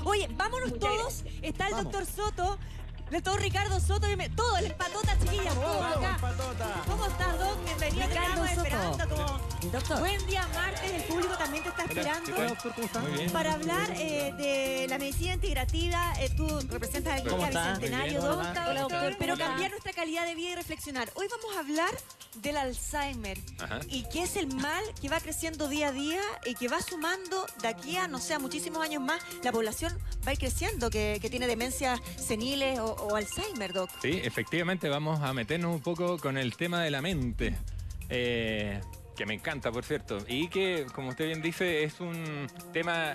Oye, vámonos todos. Está el doctor Soto. El doctor Ricardo Soto, todo, el patota, chiquillas, todo acá. ¿Cómo estás, Doc? Bienvenido, te estamos esperando como doctor. Buen día martes, el público también te está esperando. Hola, doctor, ¿cómo estás? Muy bien. Para hablar de la medicina integrativa, tú representas el ¿Cómo Clínica está? Bicentenario, Muy bien, Doc. hola, doctor. Pero Hola. cambiar nuestra calidad de vida y reflexionar. Hoy vamos a hablar del Alzheimer. Ajá. Y que es el mal que va creciendo día a día y que va sumando de aquí a, no sé, a muchísimos años más. La población va a ir creciendo, que tiene demencias seniles o Alzheimer, Doc. Sí, efectivamente vamos a meternos un poco con el tema de la mente, que me encanta, por cierto, y que, como usted bien dice, es un tema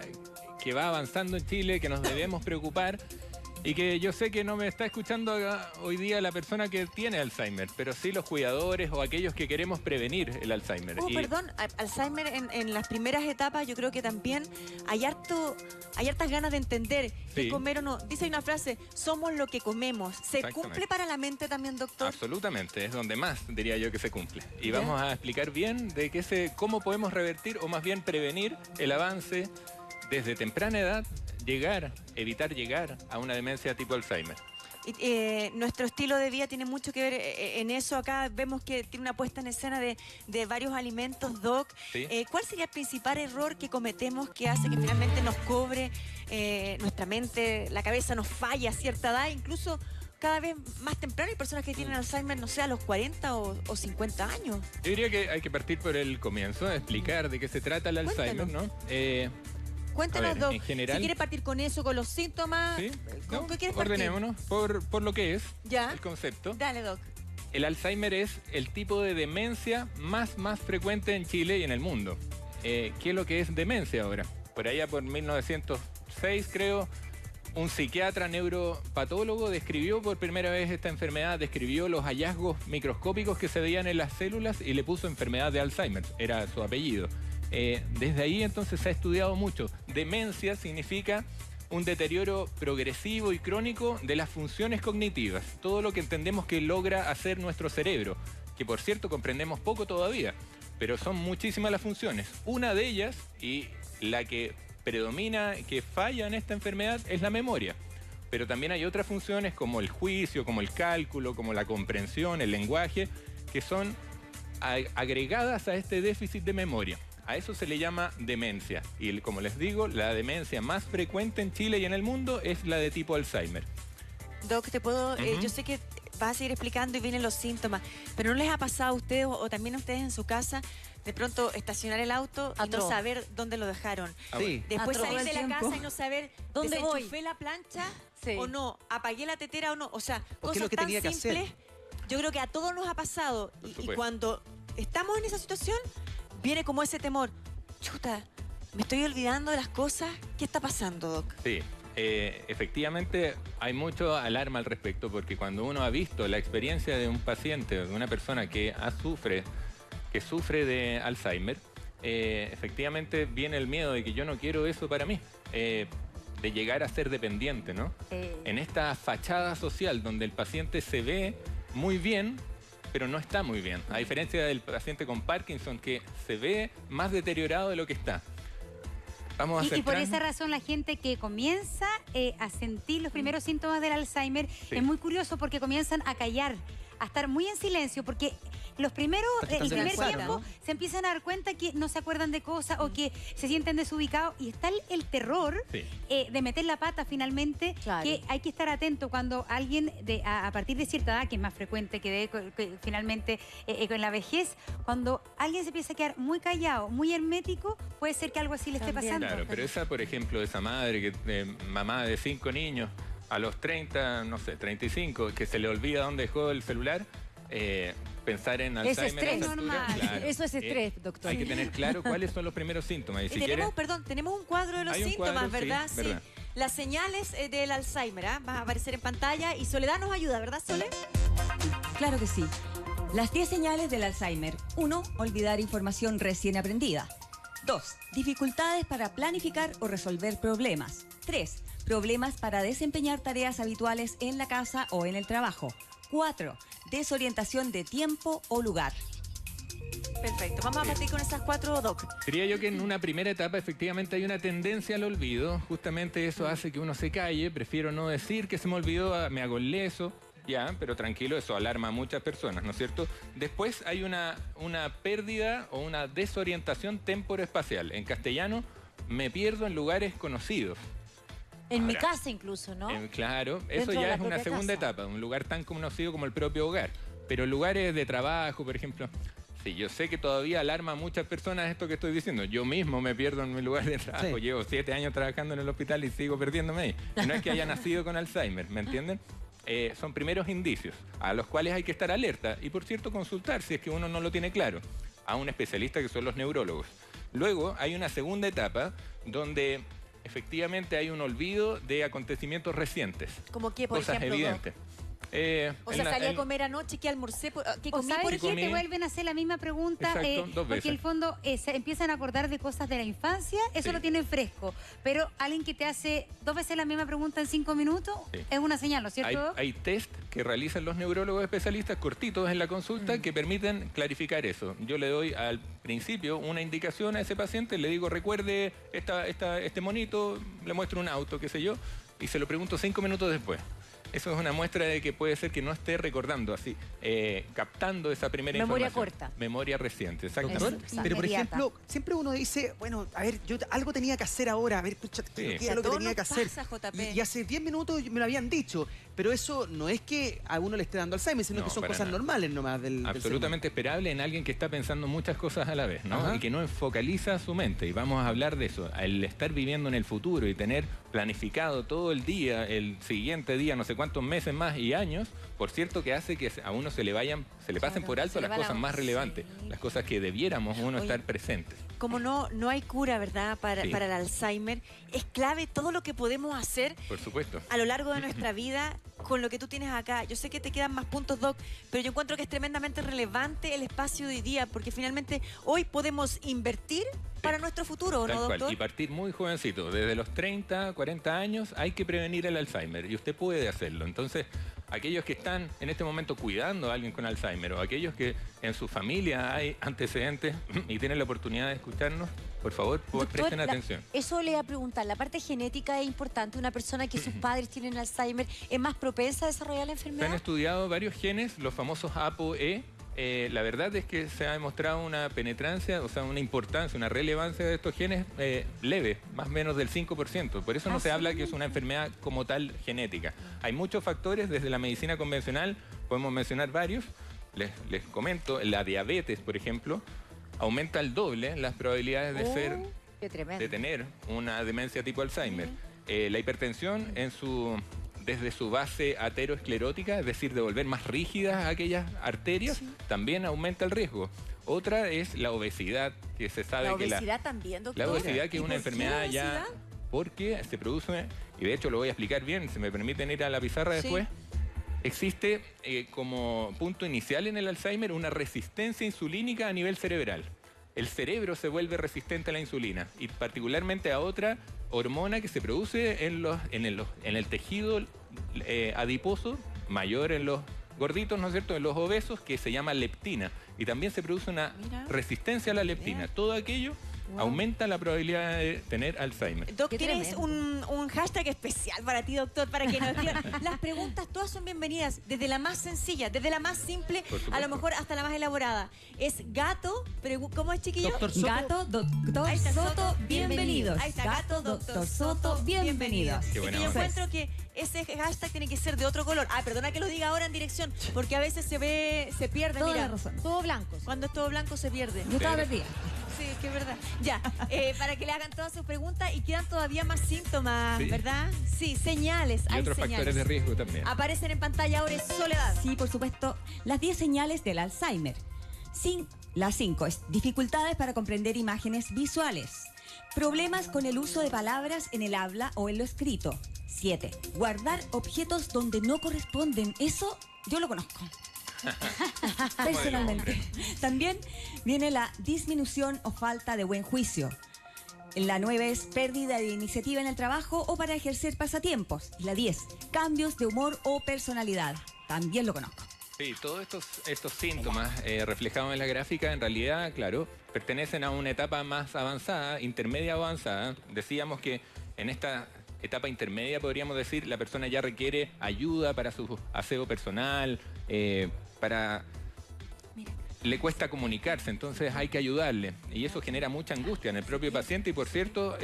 que va avanzando en Chile, que nos debemos preocupar, y que yo sé que no me está escuchando hoy día la persona que tiene Alzheimer, pero sí los cuidadores o aquellos que queremos prevenir el Alzheimer. Perdón, Alzheimer en las primeras etapas yo creo que también hay hartas ganas de entender qué Sí. comer o no. Dice una frase, somos lo que comemos. ¿Se Exactamente. cumple para la mente también, doctor? Absolutamente, es donde más diría yo que se cumple. Y Ya. vamos a explicar bien de cómo podemos revertir o más bien prevenir el avance desde temprana edad, evitar llegar a una demencia tipo Alzheimer. Nuestro estilo de vida tiene mucho que ver en eso. Acá vemos que tiene una puesta en escena de varios alimentos, Doc. Sí. ¿Cuál sería el principal error que cometemos que hace que finalmente nos cobre nuestra mente, la cabeza nos falla a cierta edad, incluso cada vez más temprano? Hay personas que tienen Alzheimer, no sé, a los 40 o 50 años. Yo diría que hay que partir por el comienzo, explicar de qué se trata el Alzheimer, Cuéntanos. ¿no? Cuéntanos, A ver, Doc, en general- si quiere partir con eso, con los síntomas, ¿Sí? ¿con ¿No? qué quieres partir? Ordenémonos por lo que es Ya. el concepto. Dale, Doc. El Alzheimer es el tipo de demencia más frecuente en Chile y en el mundo. ¿Qué es lo que es demencia ahora? Por allá por 1906, creo, un psiquiatra neuropatólogo describió por primera vez esta enfermedad, describió los hallazgos microscópicos que se veían en las células y le puso enfermedad de Alzheimer, era su apellido. Desde ahí entonces se ha estudiado mucho. Demencia significa un deterioro progresivo y crónico de las funciones cognitivas, todo lo que entendemos que logra hacer nuestro cerebro, que por cierto comprendemos poco todavía, pero son muchísimas las funciones. Una de ellas, y la que predomina, que falla en esta enfermedad, es la memoria. Pero también hay otras funciones como el juicio, como el cálculo, como la comprensión, el lenguaje, que son agregadas a este déficit de memoria. A eso se le llama demencia. Y como les digo, la demencia más frecuente en Chile y en el mundo es la de tipo Alzheimer. Doc, te puedo, Ujú. yo sé que vas a seguir explicando y vienen los síntomas, pero ¿no les ha pasado a ustedes o también a ustedes en su casa de pronto estacionar el auto y no Atroz. saber dónde lo dejaron? Sí. Después Atroz. salir de Todo la el tiempo. casa y no saber ¿Dónde voy? desenchufé la plancha Sí. o no, apagué la tetera o no. O sea, ¿O qué es cosas lo que tan tenía que hacer? simples. Yo creo que a todos nos ha pasado. Por Y supuesto. cuando estamos en esa situación, viene como ese temor. Chuta, me estoy olvidando de las cosas. ¿Qué está pasando, Doc? Sí, efectivamente hay mucho alarma al respecto, porque cuando uno ha visto la experiencia de un paciente, de una persona que sufre de Alzheimer, efectivamente viene el miedo de que yo no quiero eso para mí, de llegar a ser dependiente, ¿no? En esta fachada social donde el paciente se ve muy bien, pero no está muy bien. A diferencia del paciente con Parkinson, que se ve más deteriorado de lo que está. Vamos a Y por centrarnos- esa razón la gente que comienza a sentir los primeros síntomas del Alzheimer Sí. es muy curioso porque comienzan a callar, a estar muy en silencio, porque el primer cansados, tiempo ¿no? se empiezan a dar cuenta que no se acuerdan de cosas o que se sienten desubicados y está el terror Sí. de meter la pata finalmente, Claro. que hay que estar atento cuando alguien a partir de cierta edad, que es más frecuente que finalmente con la vejez, cuando alguien se empieza a quedar muy callado, muy hermético, puede ser que algo así le esté También. pasando. Claro, pero esa, por ejemplo, esa madre, mamá de 5 niños, a los 30, no sé, 35, que se le olvida dónde dejó el celular, pensar en Es Alzheimer. a estrés. esa altura, Normal. claro, Eso es estrés, doctor. Hay que tener claro cuáles son los primeros síntomas. Y si tenemos, quiere, tenemos un cuadro de los Hay un síntomas, cuadro, sí, ¿verdad? verdad. Las señales del Alzheimer, ¿ah? Va a aparecer en pantalla y Soledad nos ayuda, ¿verdad, Sole? Claro que sí. Las 10 señales del Alzheimer. 1. Olvidar información recién aprendida. 2. Dificultades para planificar o resolver problemas. 3. Problemas para desempeñar tareas habituales en la casa o en el trabajo. 4. Desorientación de tiempo o lugar. Perfecto. Vamos a partir con esas 4, Doc. Diría yo que en una primera etapa efectivamente hay una tendencia al olvido. Justamente eso hace que uno se calle. Prefiero no decir que se me olvidó, me hago el leso. Ya, pero tranquilo, eso alarma a muchas personas, ¿no es cierto? Después hay una pérdida o una desorientación temporoespacial. En castellano, me pierdo en lugares conocidos. En mi Ahora, casa incluso, ¿no? Claro, Dentro eso de ya la es una propia segunda casa. etapa, un lugar tan conocido como el propio hogar. Pero lugares de trabajo, por ejemplo, sí, yo sé que todavía alarma a muchas personas esto que estoy diciendo. Yo mismo me pierdo en mi lugar de trabajo. Sí. Llevo 7 años trabajando en el hospital y sigo perdiéndome ahí. Y no es que haya nacido con Alzheimer, ¿me entienden? Son primeros indicios a los cuales hay que estar alerta y, por cierto, consultar si es que uno no lo tiene claro a un especialista que son los neurólogos. Luego hay una segunda etapa donde efectivamente hay un olvido de acontecimientos recientes. Como que, por Cosas ejemplo, Doc. evidentes. O sea, salí a comer anoche, ¿qué almorcé? ¿Qué ¿O comí? sabes Por qué? ejemplo? Te vuelven a hacer la misma pregunta, Exacto, dos porque veces. en el fondo se empiezan a acordar de cosas de la infancia, eso Sí. lo tienen fresco. Pero alguien que te hace 2 veces la misma pregunta en 5 minutos, Sí. es una señal, ¿no es cierto? Hay test que realizan los neurólogos especialistas cortitos en la consulta que permiten clarificar eso. Yo le doy al principio una indicación a ese paciente, le digo, recuerde este monito, le muestro un auto, qué sé yo, y se lo pregunto 5 minutos después. Eso es una muestra de que puede ser que no esté recordando así, captando esa primera Memoria información. corta. Memoria reciente, exactamente. Doctor, Eso, pero por inmediata. ejemplo, siempre uno dice, bueno, a ver, yo algo tenía que hacer ahora, a ver, pucha, ¿qué Sí. era lo que Todo tenía nos que hacer? pasa, JP. Y hace 10 minutos me lo habían dicho, pero eso no es que a uno le esté dando Alzheimer, sino No, que son para cosas nada. normales nomás del ser Absolutamente esperable en alguien que está pensando muchas cosas a la vez, ¿no? Ajá. Y que no focaliza su mente. Y vamos a hablar de eso. El estar viviendo en el futuro y tener planificado todo el día, el siguiente día, no sé cuántos meses más y años, por cierto que hace que a uno se le pasen Claro, por alto se le las va la cosas más onda, relevantes, sí. las cosas que debiéramos uno Oye, estar presentes. Como no hay cura, ¿verdad? Sí. Para el Alzheimer, es clave todo lo que podemos hacer Por supuesto. a lo largo de nuestra vida con lo que tú tienes acá. Yo sé que te quedan más puntos, Doc, pero yo encuentro que es tremendamente relevante el espacio de hoy día, porque finalmente hoy podemos invertir para nuestro futuro, Tal ¿no, cual. doctor? Y partir muy jovencito, desde los 30, 40 años, hay que prevenir el Alzheimer y usted puede hacerlo. Entonces, aquellos que están en este momento cuidando a alguien con Alzheimer o aquellos que en su familia hay antecedentes y tienen la oportunidad de escucharnos, por favor, Doctor, presten atención. Eso le iba a preguntar. La parte genética es importante. Una persona que sus padres tienen Alzheimer es más propensa a desarrollar la Se han enfermedad. estudiado varios genes, los famosos ApoE. La verdad es que se ha demostrado una penetrancia, o sea, una importancia, una relevancia de estos genes leve, más o menos del 5%. Por eso no se habla que es una enfermedad como tal genética. Hay muchos factores desde la medicina convencional, podemos mencionar varios. Les comento, la diabetes, por ejemplo, aumenta el doble las probabilidades de Qué tremendo. de tener una demencia tipo Alzheimer. La hipertensión desde su base ateroesclerótica, es decir, de volver más rígidas aquellas arterias, también aumenta el riesgo. Otra es la obesidad, que se sabe La que obesidad también, doctor. la obesidad que ¿Y es una por qué enfermedad ya obesidad? porque se produce, y de hecho lo voy a explicar bien, si me permiten ir a la pizarra Sí. después. Existe como punto inicial en el Alzheimer una resistencia insulínica a nivel cerebral. El cerebro se vuelve resistente a la insulina y particularmente a otra hormona que se produce en el tejido adiposo, mayor en los gorditos, ¿no es cierto?, en los obesos, que se llama leptina. Y también se produce una Mira. resistencia a la leptina. Todo aquello aumenta la probabilidad de tener Alzheimer. Doc, Qué tienes tremendo. un hashtag especial para ti, doctor, para que nos escriban. Las preguntas todas son bienvenidas, desde la más sencilla, desde la más simple, Por supuesto. a lo mejor hasta la más elaborada. Es gato, ¿cómo es, chiquillo? Doctor Soto. Gato, doctor Ahí está, Soto, bienvenidos. Ahí está, gato, doctor Soto, bienvenidos. Qué Y buena que yo onda. encuentro que ese hashtag tiene que ser de otro color. Ah, perdona que lo diga ahora en dirección, porque a veces se pierde, Toda mira. la razón. Todo blanco. Cuando es todo blanco se pierde. Yo estaba perdida. Sí, es que es verdad. Ya, para que le hagan todas sus preguntas y quedan todavía más síntomas, Sí. ¿verdad? Sí, señales. Y hay otros señales. factores de riesgo también. Aparecen en pantalla ahora, es Soledad. Sí, por supuesto, las 10 señales del Alzheimer. Las 5 es dificultades para comprender imágenes visuales. Problemas con el uso de palabras en el habla o en lo escrito. 7. Guardar objetos donde no corresponden. Eso yo lo conozco. Personalmente. También viene la disminución o falta de buen juicio. La 9 es pérdida de iniciativa en el trabajo o para ejercer pasatiempos. Y la 10, cambios de humor o personalidad. También lo conozco. Sí, todos estos síntomas reflejados en la gráfica, en realidad, claro, pertenecen a una etapa más avanzada, intermedia o avanzada. Decíamos que en esta etapa intermedia, podríamos decir, la persona ya requiere ayuda para su aseo personal, le cuesta comunicarse, entonces hay que ayudarle. Y eso genera mucha angustia en el propio paciente y, por cierto,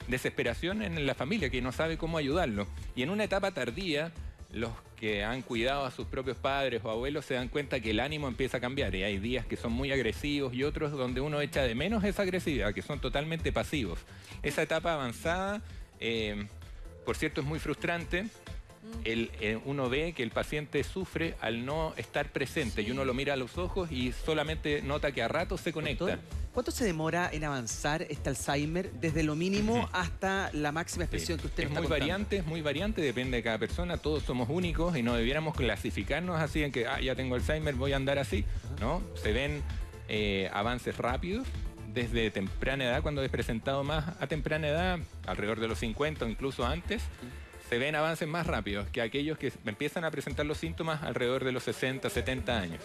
desesperación en la familia, que no sabe cómo ayudarlo. Y en una etapa tardía, los que han cuidado a sus propios padres o abuelos se dan cuenta que el ánimo empieza a cambiar y hay días que son muy agresivos y otros donde uno echa de menos esa agresividad, que son totalmente pasivos. Esa etapa avanzada, por cierto, es muy frustrante. Uno ve que el paciente sufre al no estar presente y uno lo mira a los ojos y solamente nota que a ratos se conecta. Doctor, ¿cuánto se demora en avanzar este Alzheimer desde lo mínimo hasta la máxima expresión que usted es está muy contando? es muy variante, depende de cada persona. Todos somos únicos y no debiéramos clasificarnos así en que ya tengo Alzheimer, voy a andar así, ¿no? Se ven avances rápidos desde temprana edad, cuando es presentado más a temprana edad, alrededor de los 50 o incluso antes. Se ven avances más rápidos que aquellos que empiezan a presentar los síntomas alrededor de los 60, 70 años.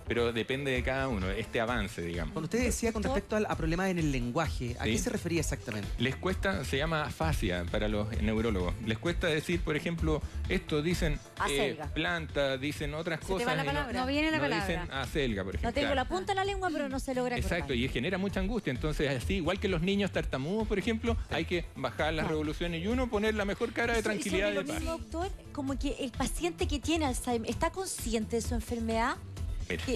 Pero depende de cada uno, este avance, digamos. Cuando usted decía con respecto a problemas en el lenguaje, ¿a Sí. qué se refería exactamente? Les cuesta, se llama afasia para los neurólogos. Les cuesta decir, por ejemplo, esto dicen Acelga. planta, dicen otras te cosas. va la y palabra. No viene la no palabra. dicen acelga, por ejemplo. No tengo Claro. la punta de la lengua, pero no se logra Exacto, cortar. y genera mucha angustia. Entonces, así, igual que los niños tartamudos, por ejemplo, hay que bajar las revoluciones y uno poner la mejor cara de Eso- y tranquilidad y sobre de lo paz. mismo, doctor, como que el paciente que tiene Alzheimer, ¿está consciente de su enfermedad?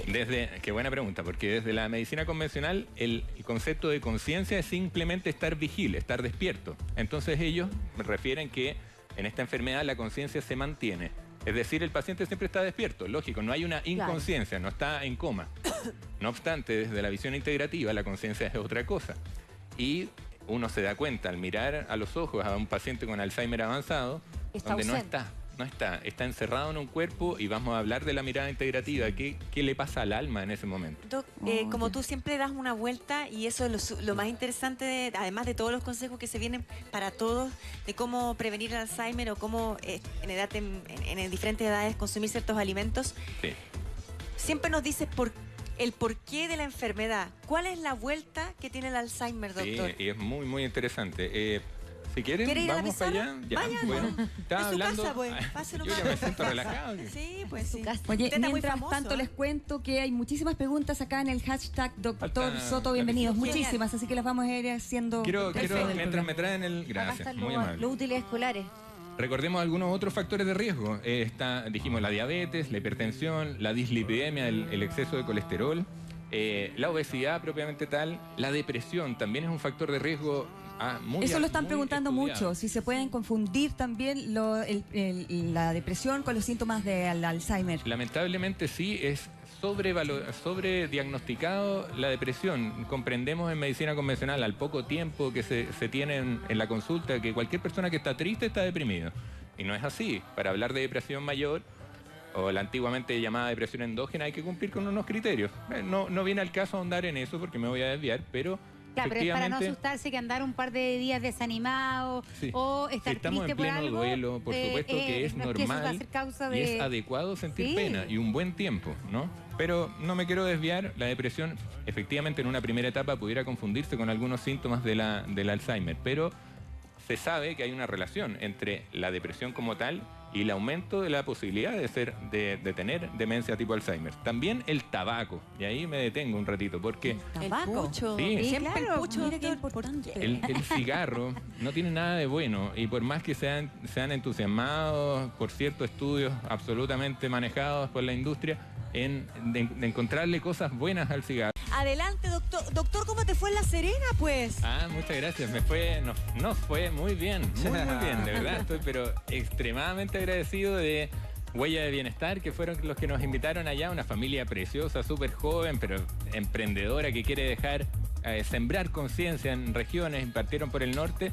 Mire, qué buena pregunta, porque desde la medicina convencional el concepto de conciencia es simplemente estar vigile, estar despierto. Entonces ellos refieren que en esta enfermedad la conciencia se mantiene. Es decir, el paciente siempre está despierto, lógico, no hay una inconsciencia, no está en coma. No obstante, desde la visión integrativa la conciencia es otra cosa. Y uno se da cuenta al mirar a los ojos a un paciente con Alzheimer avanzado, Está donde ausente. no está encerrado en un cuerpo y vamos a hablar de la mirada integrativa. ¿Qué le pasa al alma en ese momento? Doc, como tú siempre das una vuelta y eso es lo más interesante, además de todos los consejos que se vienen para todos, de cómo prevenir el Alzheimer o cómo en diferentes edades consumir ciertos alimentos, Sí. siempre nos dices el porqué de la enfermedad. ¿Cuál es la vuelta que tiene el Alzheimer, doctor? Sí, y es muy, muy interesante. Si quieren, ¿Quiere ir a la vamos para pizarra? allá. Ya, Vaya, bueno, no. estaba Es su hablando. casa, pues. Pase Yo nomás. ya me siento relajado. Sí, pues sí. casa. Oye, Usted está muy mientras famoso, tanto ¿eh? les cuento que hay muchísimas preguntas acá en el hashtag Doctor Falta Soto, la bienvenidos, pizarra. muchísimas, así que las vamos a ir haciendo. Quiero, Perfecto. mientras me traen el... Acá Gracias, están muy los amable. útiles escolares. Recordemos algunos otros factores de riesgo. Dijimos la diabetes, la hipertensión, la dislipidemia, el exceso de colesterol, la obesidad propiamente tal, la depresión también es un factor de riesgo muy Eso lo están muy preguntando estudiado. mucho, si se pueden confundir también la depresión con los síntomas del Alzheimer. Lamentablemente sí, es sobrediagnosticado la depresión. Comprendemos en medicina convencional al poco tiempo que se tiene en la consulta que cualquier persona que está triste está deprimido. Y no es así. Para hablar de depresión mayor o la antiguamente llamada depresión endógena hay que cumplir con unos criterios. No viene al caso ahondar en eso porque me voy a desviar, pero Claro, pero es para no efectivamente... asustarse que andar un par de días desanimado Sí. o Si estar estamos triste en por pleno algo. duelo, por supuesto que es no que eso va a normal ser causa y de... es adecuado sentir Sí. pena y un buen tiempo, ¿no? Pero no me quiero desviar, la depresión efectivamente en una primera etapa pudiera confundirse con algunos síntomas del Alzheimer, pero se sabe que hay una relación entre la depresión como tal y el aumento de la posibilidad de tener demencia tipo Alzheimer. También el tabaco, y ahí me detengo un ratito, porque El Tabaco. pucho. Sí. Siempre Claro, el pucho, mira qué doctor. importante. el cigarro no tiene nada de bueno y por más que sean entusiasmados por ciertos estudios absolutamente manejados por la industria de encontrarle cosas buenas al cigarro. Adelante, doctor. Doctor, ¿cómo te fue en La Serena, pues? Muchas gracias, nos fue muy bien, muy bien, de verdad, estoy pero extremadamente agradecido de Huella de Bienestar, que fueron los que nos invitaron allá, una familia preciosa, súper joven, pero emprendedora que quiere sembrar conciencia en regiones, partieron por el norte,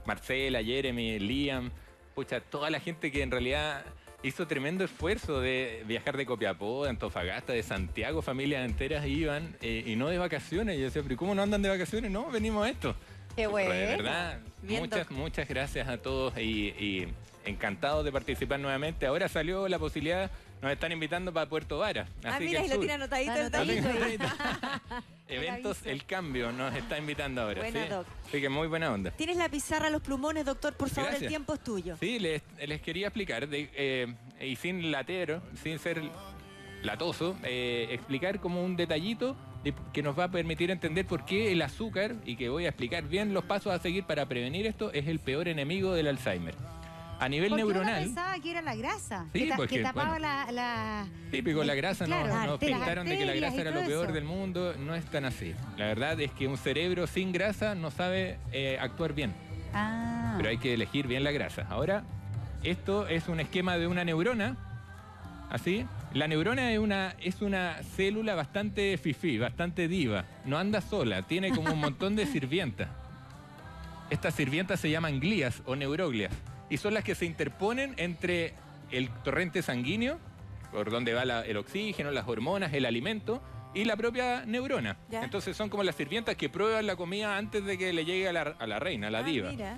Marcela, Jeremy, Liam, pucha, toda la gente que en realidad hizo tremendo esfuerzo de viajar de Copiapó, de Antofagasta, de Santiago, familias enteras iban y no de vacaciones. Y yo decía, pero ¿cómo no andan de vacaciones? No, venimos a esto. Qué bueno. De verdad, Bien, muchas gracias a todos y encantado de participar nuevamente. Ahora salió la posibilidad nos están invitando para Puerto Vara. Ah, Así mira, que y el lo sur. tiene anotadito el Está anotadito. David. Eventos El Cambio nos está invitando ahora. Buena, ¿sí? Doc. Así que muy buena onda. Tienes la pizarra, los plumones, doctor, por favor, Gracias. el tiempo es tuyo. Sí, les quería explicar, y sin latero, sin ser latoso, explicar como un detallito que nos va a permitir entender por qué el azúcar, y que voy a explicar bien los pasos a seguir para prevenir esto, es el peor enemigo del Alzheimer. A nivel Porque uno neuronal, pensaba que era la grasa, Sí, porque, que tapaba bueno, la... típico, la grasa, Claro, nos arterias, pintaron de que la arterias grasa y era lo todo peor eso. del mundo, no es tan así. La verdad es que un cerebro sin grasa no sabe actuar bien. Ah. Pero hay que elegir bien la grasa. Ahora, esto es un esquema de una neurona, así. La neurona es una célula bastante fifí, bastante diva. No anda sola, tiene como un montón de sirvientas. Estas sirvientas se llaman glías o neuroglias y son las que se interponen entre el torrente sanguíneo, por donde va el oxígeno, las hormonas, el alimento, y la propia neurona. Ya. Entonces son como las sirvientas que prueban la comida antes de que le llegue a la reina, a la diva. Mira.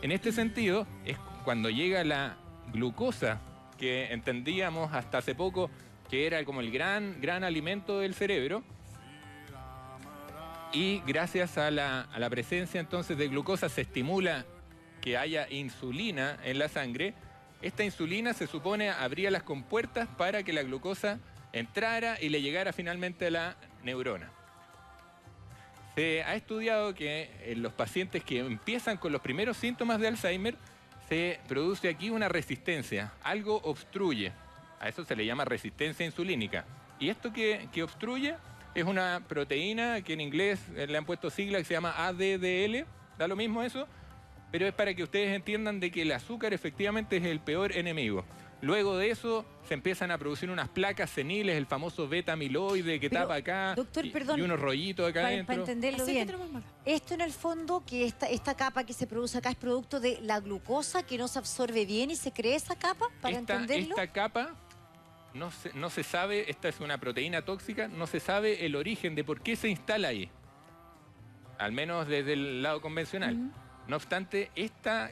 En este sentido, es cuando llega la glucosa, que entendíamos hasta hace poco que era como el gran alimento del cerebro, y gracias a la presencia entonces de glucosa se estimula que haya insulina en la sangre. Esta insulina se supone abría las compuertas para que la glucosa entrara y le llegara finalmente a la neurona. Se ha estudiado que en los pacientes que empiezan con los primeros síntomas de Alzheimer se produce aquí una resistencia, algo obstruye. A eso se le llama resistencia insulínica. Y esto que obstruye es una proteína que en inglés le han puesto sigla que se llama ADDL, da lo mismo eso, pero es para que ustedes entiendan de que el azúcar efectivamente es el peor enemigo. Luego de eso se empiezan a producir unas placas seniles, el famoso beta-amiloide que Pero, tapa acá, doctor, perdón, y unos rollitos acá Para adentro. entenderlo bien. Esto en el fondo, que esta capa que se produce acá es producto de la glucosa que no se absorbe bien y se crea esa capa, para entenderlo. Esta capa no se sabe, esta es una proteína tóxica, no se sabe el origen de por qué se instala ahí. Al menos desde el lado convencional. No obstante, esta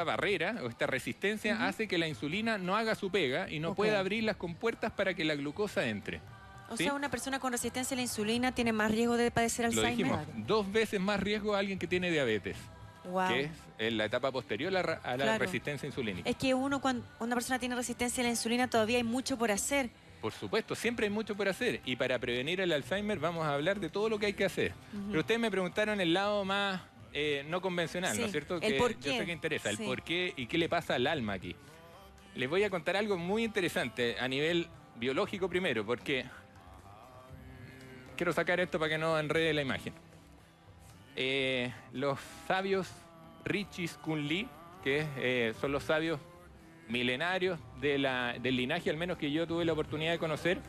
barrera o esta resistencia hace que la insulina no haga su pega y no pueda abrir las compuertas para que la glucosa entre. O ¿Sí? sea, una persona con resistencia a la insulina tiene más riesgo de padecer Lo Alzheimer. dijimos, 2 veces más riesgo a alguien que tiene diabetes, Wow. que es en la etapa posterior a la Claro. resistencia insulínica. Es que cuando una persona tiene resistencia a la insulina todavía hay mucho por hacer. Por supuesto, siempre hay mucho por hacer. Y para prevenir el Alzheimer vamos a hablar de todo lo que hay que hacer. Pero ustedes me preguntaron el lado más no convencional, Sí, ¿no es cierto? el Que por yo qué. sé que interesa, el Sí. por qué y qué le pasa al alma aquí. Les voy a contar algo muy interesante a nivel biológico primero, porque quiero sacar esto para que no enrede la imagen. Los sabios Richis Kunli, que son los sabios milenarios del linaje, al menos que yo tuve la oportunidad de conocer,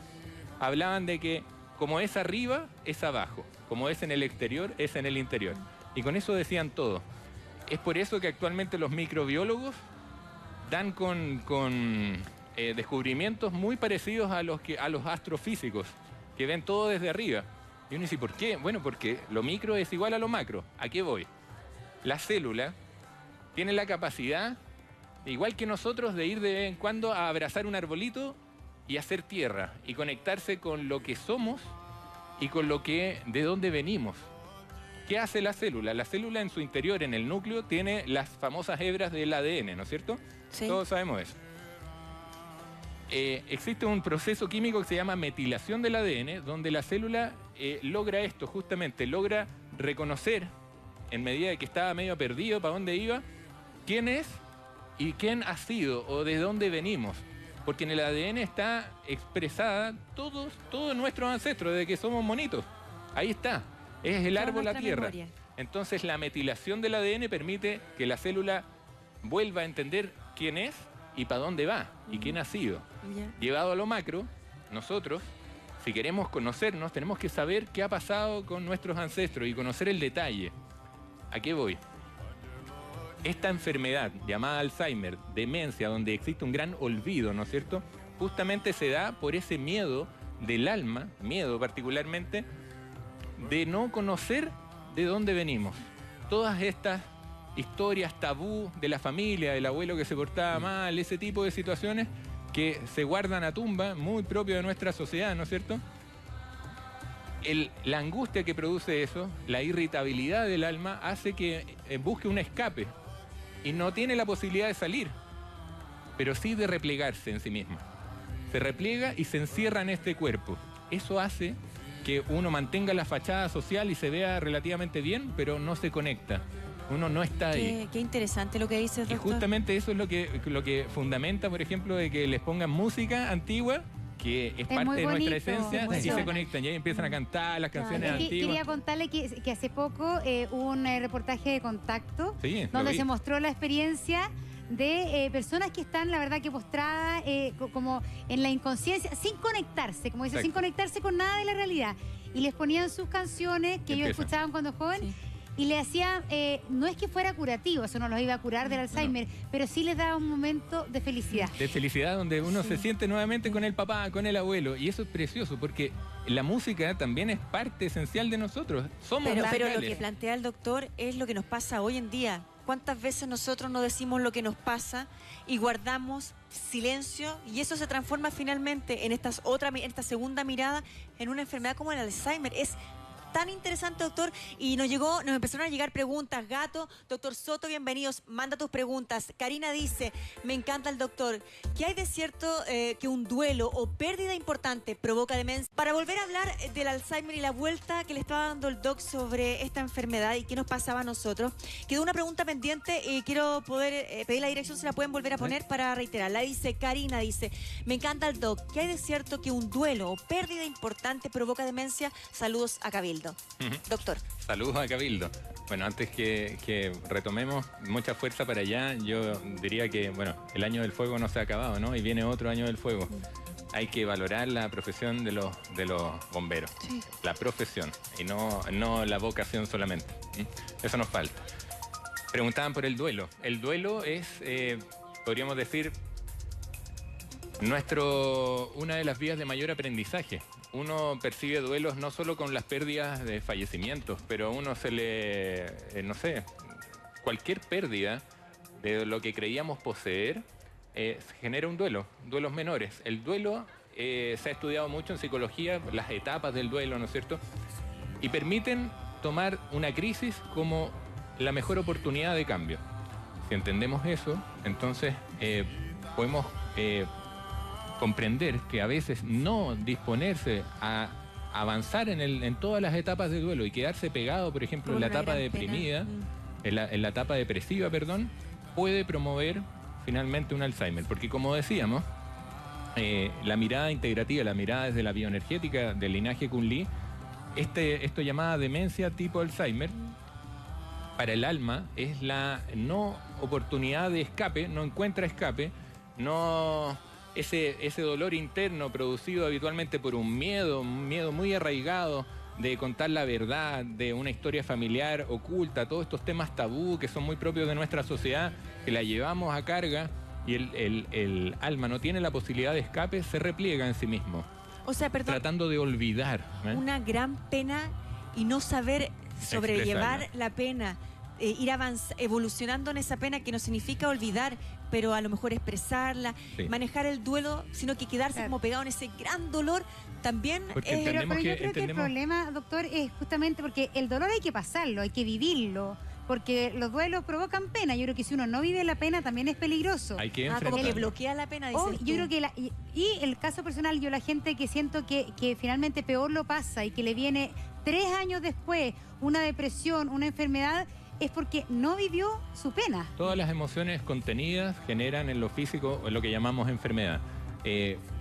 hablaban de que como es arriba, es abajo. Como es en el exterior, es en el interior. Y con eso decían todo. Es por eso que actualmente los microbiólogos dan con descubrimientos muy parecidos a los astrofísicos, que ven todo desde arriba. Y uno dice, ¿por qué? Bueno, porque lo micro es igual a lo macro. ¿A qué voy? La célula tiene la capacidad, igual que nosotros, de ir de vez en cuando a abrazar un arbolito y hacer tierra y conectarse con lo que somos y con de dónde venimos. ¿Qué hace la célula? La célula en su interior, en el núcleo, tiene las famosas hebras del ADN, ¿no es cierto? Sí. Todos sabemos eso. Existe un proceso químico que se llama metilación del ADN, donde la célula logra esto, justamente, logra reconocer, en medida de que estaba medio perdido para dónde iba, quién es y quién ha sido o de dónde venimos. Porque en el ADN está expresada todos nuestros ancestros, desde que somos monitos. Ahí está. Es el Toda árbol, la nuestra tierra. memoria. Entonces la metilación del ADN permite que la célula vuelva a entender quién es y para dónde va y quién ha sido. Ya. Llevado a lo macro, nosotros, si queremos conocernos, tenemos que saber qué ha pasado con nuestros ancestros y conocer el detalle. ¿A qué voy? Esta enfermedad llamada Alzheimer, demencia, donde existe un gran olvido, ¿no es cierto? Justamente se da por ese miedo del alma, miedo particularmente, de no conocer de dónde venimos. Todas estas historias tabú de la familia, del abuelo que se portaba mal, ese tipo de situaciones que se guardan a tumba, muy propio de nuestra sociedad, ¿no es cierto? La angustia que produce eso, la irritabilidad del alma, hace que busque un escape y no tiene la posibilidad de salir, pero sí de replegarse en sí misma. Se repliega y se encierra en este cuerpo. Eso hace que uno mantenga la fachada social y se vea relativamente bien, pero no se conecta. Uno no está ahí. Qué interesante lo que dices, Y doctor. justamente eso es lo que fundamenta, por ejemplo, de que les pongan música antigua, que es parte muy de nuestra bonito, esencia, muy y se bonito. conectan y ahí empiezan a cantar las canciones Es que antiguas. quería contarle que hace poco hubo un reportaje de Contacto Sí, lo donde vi. se mostró la experiencia de personas que están, la verdad, que postradas como en la inconsciencia, sin conectarse, como dice, Exacto. sin conectarse con nada de la realidad. Y les ponían sus canciones que Y ellos empiezan. escuchaban cuando joven. Sí. Y le hacían, no es que fuera curativo, eso no los iba a curar del Alzheimer, pero sí les daba un momento de felicidad. De felicidad, donde uno se siente nuevamente con el papá, con el abuelo. Y eso es precioso, porque la música también es parte esencial de nosotros. Somos Pero lo musicales. que plantea el doctor es lo que nos pasa hoy en día. ¿Cuántas veces nosotros no decimos lo que nos pasa y guardamos silencio? Y eso se transforma finalmente en esta segunda mirada en una enfermedad como el Alzheimer. Es tan interesante, doctor, y nos empezaron a llegar preguntas. Gato, doctor Soto, bienvenidos, manda tus preguntas. Karina dice, me encanta el doctor, ¿qué hay de cierto que un duelo o pérdida importante provoca demencia? Para volver a hablar del Alzheimer y la vuelta que le estaba dando el doc sobre esta enfermedad y qué nos pasaba a nosotros, quedó una pregunta pendiente y quiero poder pedir la dirección, se la pueden volver a poner para reiterarla. Dice, Karina dice, me encanta el doc, ¿qué hay de cierto que un duelo o pérdida importante provoca demencia? Saludos a Cabildo. Doctor. Saludos a Cabildo. Bueno, antes que retomemos, mucha fuerza para allá. Yo diría que, bueno, el año del fuego no se ha acabado, ¿no? Y viene otro año del fuego. Hay que valorar la profesión de los bomberos. Sí. La profesión y no la vocación solamente. Eso nos falta. Preguntaban por el duelo. El duelo es, podríamos decir, una de las vías de mayor aprendizaje. Uno percibe duelos no solo con las pérdidas de fallecimientos, pero a uno se le, no sé, cualquier pérdida de lo que creíamos poseer genera un duelo, duelos menores. El duelo se ha estudiado mucho en psicología, las etapas del duelo, ¿no es cierto? Y permiten tomar una crisis como la mejor oportunidad de cambio. Si entendemos eso, entonces podemos comprender que a veces no disponerse a avanzar en todas las etapas del duelo y quedarse pegado, por ejemplo, en la Una etapa gran deprimida, pena. en la etapa depresiva, perdón, puede promover finalmente un Alzheimer. Porque como decíamos, la mirada integrativa, la mirada desde la bioenergética del linaje Kunli, esto llamada demencia tipo Alzheimer, para el alma es la no oportunidad de escape, no encuentra escape, no ese dolor interno producido habitualmente por un miedo muy arraigado de contar la verdad, de una historia familiar oculta, todos estos temas tabú que son muy propios de nuestra sociedad, que la llevamos a carga y el alma no tiene la posibilidad de escape, se repliega en sí mismo, O sea, perdón, tratando de olvidar. una gran pena y no saber sobrellevar Expresarla. la pena, ir evolucionando en esa pena que no significa olvidar, pero a lo mejor expresarla, Sí. manejar el duelo, sino que quedarse Claro. como pegado en ese gran dolor también Porque es... entendemos Pero yo creo que el entendemos- problema, doctor, es justamente porque el dolor hay que pasarlo, hay que vivirlo, porque los duelos provocan pena. Yo creo que si uno no vive la pena también es peligroso. Hay que como que enfrentarlo. bloquea la pena, O dices yo tú. creo que y el caso personal, yo la gente que siento que finalmente peor lo pasa y que le viene 3 años después una depresión, una enfermedad, es porque no vivió su pena. Todas las emociones contenidas generan en lo físico lo que llamamos enfermedad.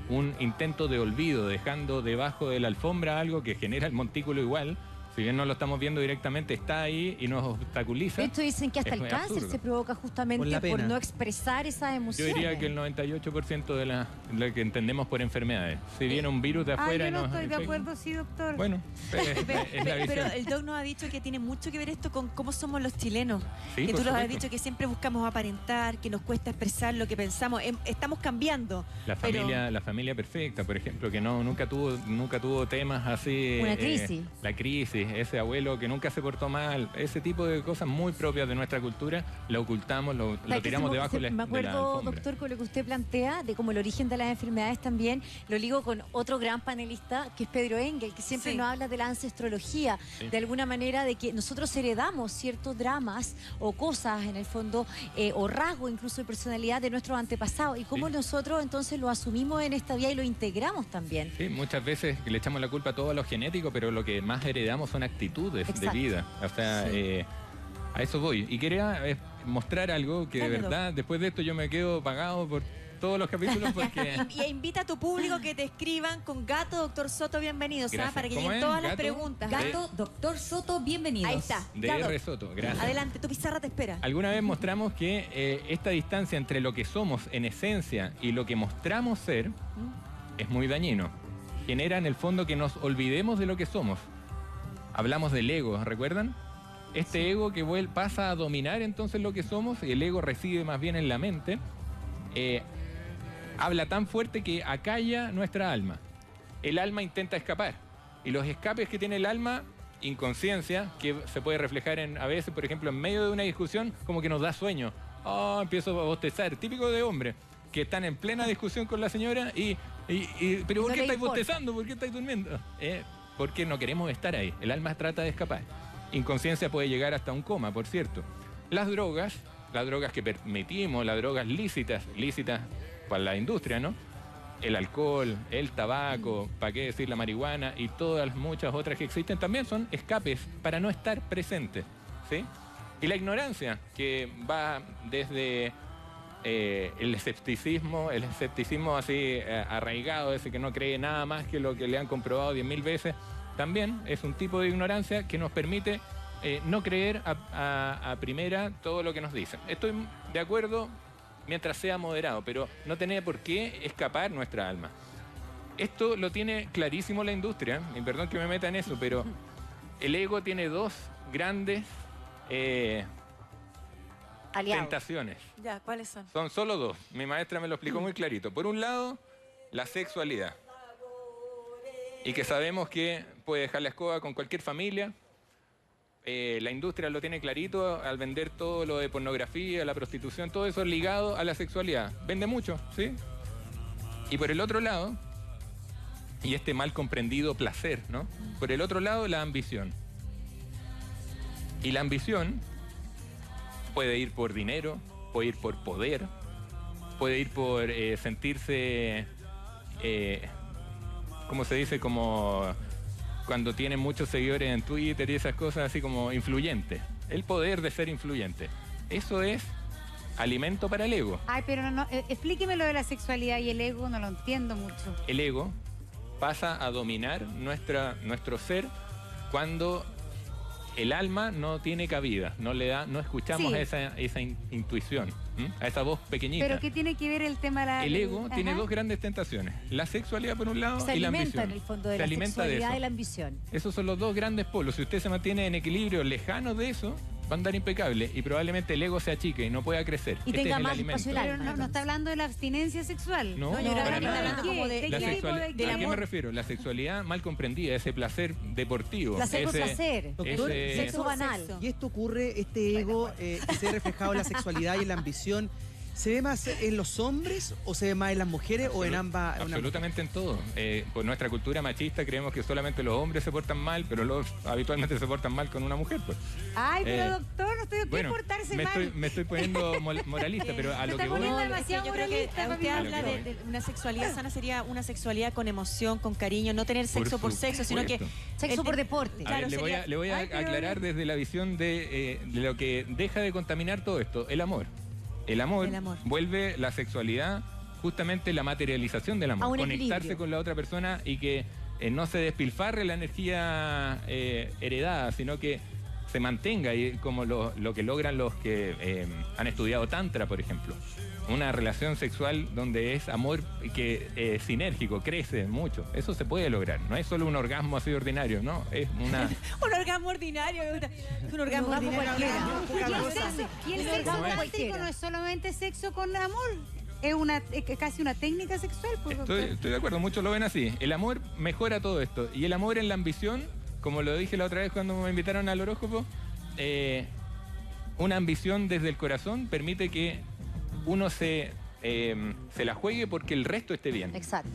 Un intento de olvido, dejando debajo de la alfombra algo que genera el montículo igual, si bien no lo estamos viendo directamente, está ahí y nos obstaculiza. De hecho, dicen que hasta Es el cáncer absurdo. se provoca justamente Por la por pena. no expresar esas Yo emociones. diría que el 98% de lo que entendemos por enfermedades. Si viene un virus de afuera Yo y no nos estoy de infecta, acuerdo, sí, doctor. bueno, es la Pero visión. el doc nos ha dicho que tiene mucho que ver esto con cómo somos los chilenos. Sí, que por tú nos has supuesto. dicho que siempre buscamos aparentar, que nos cuesta expresar lo que pensamos. Estamos cambiando. La familia perfecta, por ejemplo, que nunca tuvo temas así. Una crisis. La crisis, sí, ese abuelo que nunca se portó mal, ese tipo de cosas muy propias de nuestra cultura, lo ocultamos, lo tiramos debajo de la Me acuerdo, alfombra. doctor, con lo que usted plantea, de cómo el origen de las enfermedades también, lo ligo con otro gran panelista, que es Pedro Engel, que siempre Sí. nos habla de la ancestrología, Sí. de alguna manera de que nosotros heredamos ciertos dramas o cosas, en el fondo, o rasgos incluso de personalidad de nuestros antepasados, y cómo Sí. nosotros entonces lo asumimos en esta vía y lo integramos también. Sí, muchas veces le echamos la culpa a todo a lo genético, pero lo que más heredamos son actitudes Exacto. de vida. O sea, Sí. a eso voy. Y quería mostrar algo que de Dale, verdad, después de esto yo me quedo pagado por todos los capítulos porque... Y invita a tu público que te escriban con Gato, doctor Soto, bienvenidos, ¿ah? Gracias. Para que ¿Cómo lleguen es? todas las ¿Gato? preguntas. Gato, doctor Soto, bienvenidos. Ahí está. De Ya, doc. R. Soto, gracias. Adelante, tu pizarra te espera. Alguna vez mostramos que esta distancia entre lo que somos en esencia y lo que mostramos ser es muy dañino. Genera en el fondo que nos olvidemos de lo que somos. Hablamos del ego, ¿recuerdan? Este ego que pasa a dominar entonces lo que somos, y el ego reside más bien en la mente, habla tan fuerte que acalla nuestra alma. El alma intenta escapar. Y los escapes que tiene el alma, inconsciencia, que se puede reflejar a veces, por ejemplo, en medio de una discusión, como que nos da sueño. Oh, empiezo a bostezar, típico de hombre, que están en plena discusión con la señora pero ¿por No qué le estáis importa. bostezando? ¿Por qué estáis durmiendo? Porque no queremos estar ahí. El alma trata de escapar. Inconsciencia puede llegar hasta un coma, por cierto. Las drogas que permitimos, las drogas lícitas para la industria, ¿no? El alcohol, el tabaco, para qué decir la marihuana y todas las muchas otras que existen, también son escapes para no estar presentes, ¿sí? Y la ignorancia, que va desde el escepticismo así arraigado, ese que no cree nada más que lo que le han comprobado 10.000 veces, también es un tipo de ignorancia que nos permite no creer a primera todo lo que nos dicen. Estoy de acuerdo mientras sea moderado, pero no tiene por qué escapar nuestra alma. Esto lo tiene clarísimo la industria, y perdón que me meta en eso, pero el ego tiene dos grandes Aliados. tentaciones. Ya, ¿cuáles son? Son solo dos. Mi maestra me lo explicó muy clarito. Por un lado, la sexualidad. Y que sabemos que puede dejar la escoba con cualquier familia. La industria lo tiene clarito al vender todo lo de pornografía, la prostitución, todo eso ligado a la sexualidad. Vende mucho, ¿sí? Y por el otro lado, y este mal comprendido placer, ¿no? Por el otro lado, la ambición. Y la ambición puede ir por dinero, puede ir por poder, puede ir por sentirse, ¿cómo se dice? Como cuando tienen muchos seguidores en Twitter y esas cosas, así como influyente. El poder de ser influyente. Eso es alimento para el ego. Ay, pero no, explíqueme lo de la sexualidad y el ego, no lo entiendo mucho. El ego pasa a dominar nuestro ser cuando el alma no tiene cabida, no escuchamos Sí. esa intuición, a esa voz pequeñita. ¿Pero qué tiene que ver el tema de la... El ego tiene Ajá. dos grandes tentaciones, la sexualidad por un lado Se y la alimenta ambición. en el fondo de Se la alimenta de sexualidad eso. y la ambición. Esos son los dos grandes polos. Si usted se mantiene en equilibrio, lejano de eso, va a andar impecable y probablemente el ego se achique y no pueda crecer. Y Este tenga es el más alimento. espacio el Pero alma. no está hablando de la abstinencia sexual. No, No, yo creo para que está nada. hablando como de La ¿qué tipo sexualidad, de- ¿a qué me amor? refiero? La sexualidad mal comprendida, ese placer deportivo. Placer por ese- placer. Doctor, ese- Sexo banal. Sexo. Y esto ocurre, este ego que se ve reflejado en la sexualidad y en la ambición, ¿se ve más en los hombres o se ve más en las mujeres o en ambas? Absolutamente en todo. Por nuestra cultura machista creemos que solamente los hombres se portan mal, pero los habitualmente se portan mal con una mujer. Pues. Ay, pero Eh, doctor, no estoy de Bueno, portarse me mal. me estoy poniendo moralista, pero a Se lo está que voy... poniendo Es que demasiado yo creo que moralista, usted papi. habla A lo que de una sexualidad sana, sería una sexualidad con emoción, con cariño, no tener sexo por sexo, sino que... supuesto. Sexo por deporte. A Claro, ver, sería- le voy a Ay, pero- aclarar desde la visión de lo que deja de contaminar todo esto, el amor. El amor, El amor. vuelve la sexualidad justamente la materialización del A amor, un conectarse equilibrio. con la otra persona y que no se despilfarre la energía heredada, sino que se mantenga, y como lo que logran los que han estudiado Tantra, por ejemplo. Una relación sexual donde es amor que es sinérgico, crece mucho. Eso se puede lograr. No es solo un orgasmo así ordinario, ¿no? Es una... Un orgasmo ordinario, me gusta. Un orgasmo orgasmo ordinario. cualquiera. Y el sexo, y el Un sexo orgasmo tántrico cualquiera. no es solamente sexo con amor, es casi una técnica sexual. Pues, doctor. Estoy de acuerdo, muchos lo ven así. El amor mejora todo esto. Y el amor en la ambición como lo dije la otra vez cuando me invitaron al horóscopo, una ambición desde el corazón permite que uno se la juegue porque el resto esté bien. Exacto.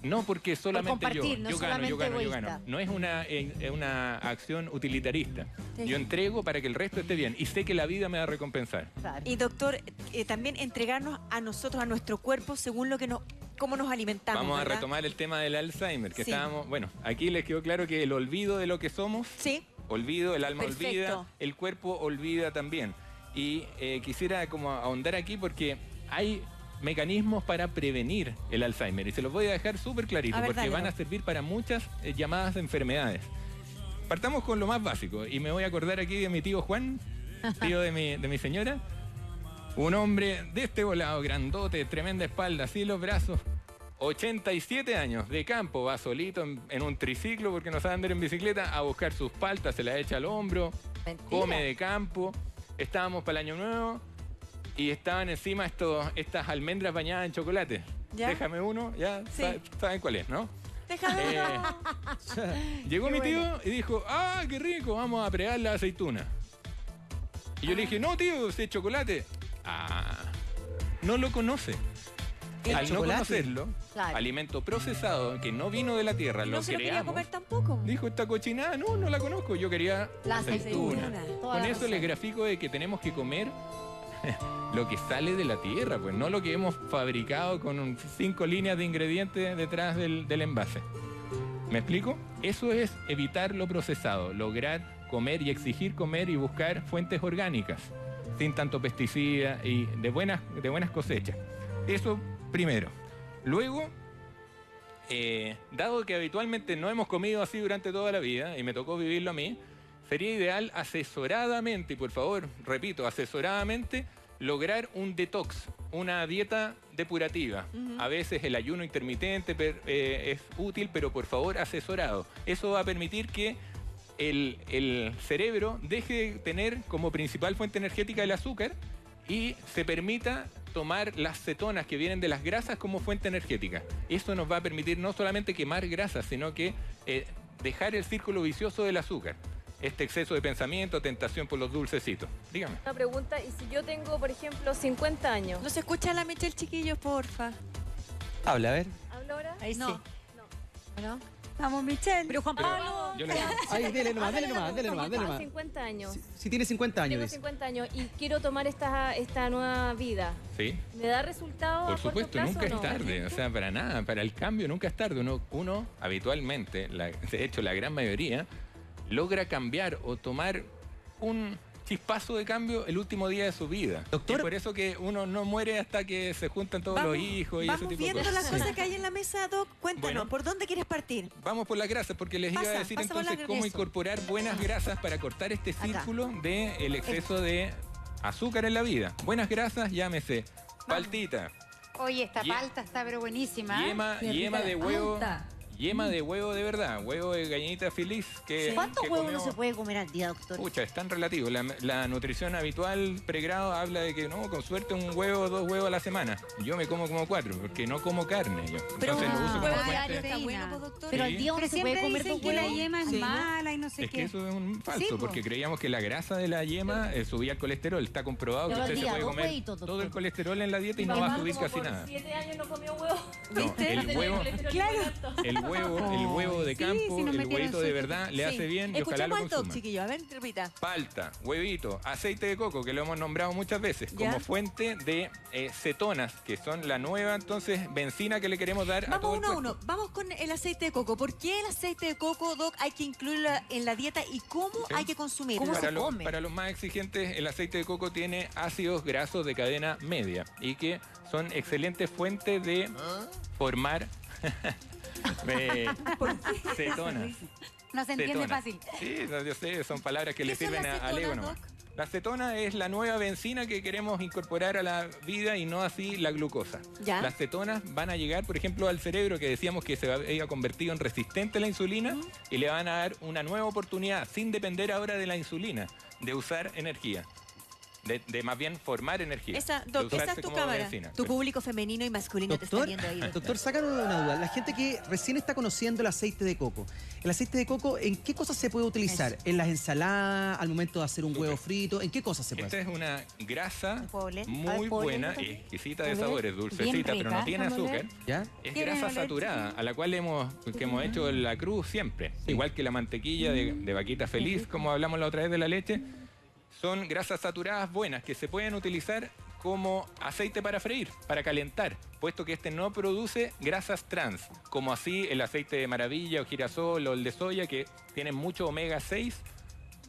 No porque solamente compartir, no yo gano, yo solamente gano, yo egoísta. gano. No es una acción utilitarista. Sí. Yo entrego para que el resto esté bien y sé que la vida me va a recompensar. Claro. Y doctor, también entregarnos a nosotros, a nuestro cuerpo, según lo que cómo nos alimentamos. Vamos a ¿verdad? retomar el tema del Alzheimer, que Sí. estábamos... Bueno, aquí les quedó claro que el olvido de lo que somos, Sí. olvido, el alma Perfecto. olvida, el cuerpo olvida también. Y quisiera como ahondar aquí porque hay mecanismos para prevenir el Alzheimer y se los voy a dejar súper clarito A ver, porque dale, van a Doc. servir para muchas llamadas enfermedades. Partamos con lo más básico y me voy a acordar aquí de mi tío Juan, tío de mi señora. Un hombre de este volado, grandote, tremenda espalda, así los brazos. 87 años, de campo, va solito en un triciclo porque no sabe andar en bicicleta, a buscar sus paltas, se las echa al hombro, Mentira. come de campo. Estábamos para el Año Nuevo y estaban encima estas almendras bañadas en chocolate. ¿Ya? Déjame uno, ya Sí. saben cuál es, ¿no? Déjame. Llegó mi tío y dijo, ¡ah, qué rico! Vamos a pregar la aceituna. Y yo le dije, no, tío, ese chocolate. Ah, no lo conoce. ¿El Al no chocolate? conocerlo, Claro. alimento procesado que no vino de la tierra, Y lo no se lo quería creamos. comer tampoco. Dijo, esta cochinada, no la conozco, yo quería La aceituna. aceituna. Toda Con la eso razón. les grafico de que tenemos que comer lo que sale de la tierra, pues no lo que hemos fabricado con 5 líneas de ingredientes detrás del envase. ¿Me explico? Eso es evitar lo procesado, lograr comer y exigir comer y buscar fuentes orgánicas, sin tanto pesticida y de buenas cosechas. Eso primero. Luego, dado que habitualmente no hemos comido así durante toda la vida, y me tocó vivirlo a mí, sería ideal asesoradamente, y por favor, repito, asesoradamente, lograr un detox, una dieta depurativa. A veces el ayuno intermitente es útil, pero por favor asesorado. Eso va a permitir que el cerebro deje de tener como principal fuente energética el azúcar y se permita tomar las cetonas que vienen de las grasas como fuente energética. Esto nos va a permitir no solamente quemar grasas, sino que dejar el círculo vicioso del azúcar. Este exceso de pensamiento, tentación por los dulcecitos. Dígame. Una pregunta, y si yo tengo, por ejemplo, 50 años, No se escucha a la Michelle, chiquillos, porfa. Habla, a ver. ¿hablo ahora? Ahí No. sí. ¿No? Vamos, Michelle. Pero Juan Pero Pablo. yo le- Ay, dele nomás, dele nomás, dele Tengo nomás, dele nomás. 50 años. Si tiene 50 años, Tengo dice. 50 años y quiero tomar esta nueva vida. Sí. ¿Me da resultado Por a corto supuesto, plazo nunca o no? es tarde, o sea, para nada, para el cambio nunca es tarde. Uno habitualmente, de hecho la gran mayoría, logra cambiar o tomar un chispazo de cambio el último día de su vida. Doctor. Y por eso que uno no muere hasta que se juntan todos los hijos y ese vamos tipo de viendo cosas. las cosas que hay en la mesa, Doc. Cuéntanos, Bueno. ¿por dónde quieres partir? Vamos por las grasas, porque les iba a Pasa, decir pasa por entonces las cómo grasas. incorporar buenas grasas para cortar este Acá. círculo del exceso de azúcar en la vida. Buenas grasas, llámese paltita, Oye, esta Ye- palta está pero buenísima. ¿eh? yema de huevo, Palta. yema de huevo de verdad, huevo de gallinita feliz que ¿Cuántos que huevos no comió- se puede comer al día, doctor? Pucha, es tan relativo. La nutrición habitual pregrado habla de que no, con suerte un huevo o 2 huevos a la semana. Yo me como 4 porque no como carne yo. Pero Entonces lo uso un como huevo fuente. diario está Proteína. bueno, pues, doctor. Pero Sí. al día uno Pero se puede siempre comer dicen 2 que la huevos. yema es Sí. mala y no sé Es qué. que eso es un falso, Sí, po. porque creíamos que la grasa de la yema subía el colesterol. Está comprobado que Pero al usted se día, puede 2 comer huevitos, doctor. todo el colesterol en la dieta y Mi no va a mamá subir como casi por nada. 7 años no comió huevo. No, el huevo, Claro. el huevo de Sí, campo, si nos el metieron huevito de su- verdad, le Sí. hace bien y ojalá lo Escuchamos al Doc, consuma. chiquillo. A ver, repita. Palta, huevito, aceite de coco, que lo hemos nombrado muchas veces, Ya. como fuente de cetonas, que son la nueva entonces benzina que le queremos dar a todo Vamos el uno a cuerpo. uno. Vamos con el aceite de coco. ¿Por qué el aceite de coco, Doc, hay que incluirlo en la dieta y cómo Sí. hay que consumirlo? ¿Cómo Para, se come? para los más exigentes, el aceite de coco tiene ácidos grasos de cadena media y que son excelentes fuentes de formar cetonas. No se entiende Cetona. fácil. Sí, no, yo sé, son palabras que ¿Qué le son sirven las al ego cetonas, nomás. Doc? La cetona es la nueva benzina que queremos incorporar a la vida y no así la glucosa. Ya. Las cetonas van a llegar, por ejemplo, al cerebro que decíamos que se había convertido en resistente a la insulina y le van a dar una nueva oportunidad sin depender ahora de la insulina, de usar energía. de más bien formar energía. Esa, de esa usarse es tu como cámara. benzina. Tu público femenino y masculino te está Doctor, viendo ahí. doctor, sácanos de una duda. La gente que recién está conociendo el aceite de coco, ¿el aceite de coco en qué cosas se puede utilizar? ¿En las ensaladas, al momento de hacer un huevo frito? ¿En qué cosas se puede Esta hacer? es una grasa ¿Puedo oler? muy ¿puedo buena, olerlo también? exquisita de A ver. sabores, dulcecita, pero no rica, tiene déjame azúcar. ¿Ya? Es ¿Quieren grasa oler, saturada, a la cual que hemos hecho la cruz siempre. Sí. Igual que la mantequilla de vaquita feliz, como hablamos la otra vez de la leche. Son grasas saturadas buenas que se pueden utilizar como aceite para freír, para calentar, puesto que este no produce grasas trans, como así el aceite de maravilla o girasol o el de soya, que tienen mucho omega 6,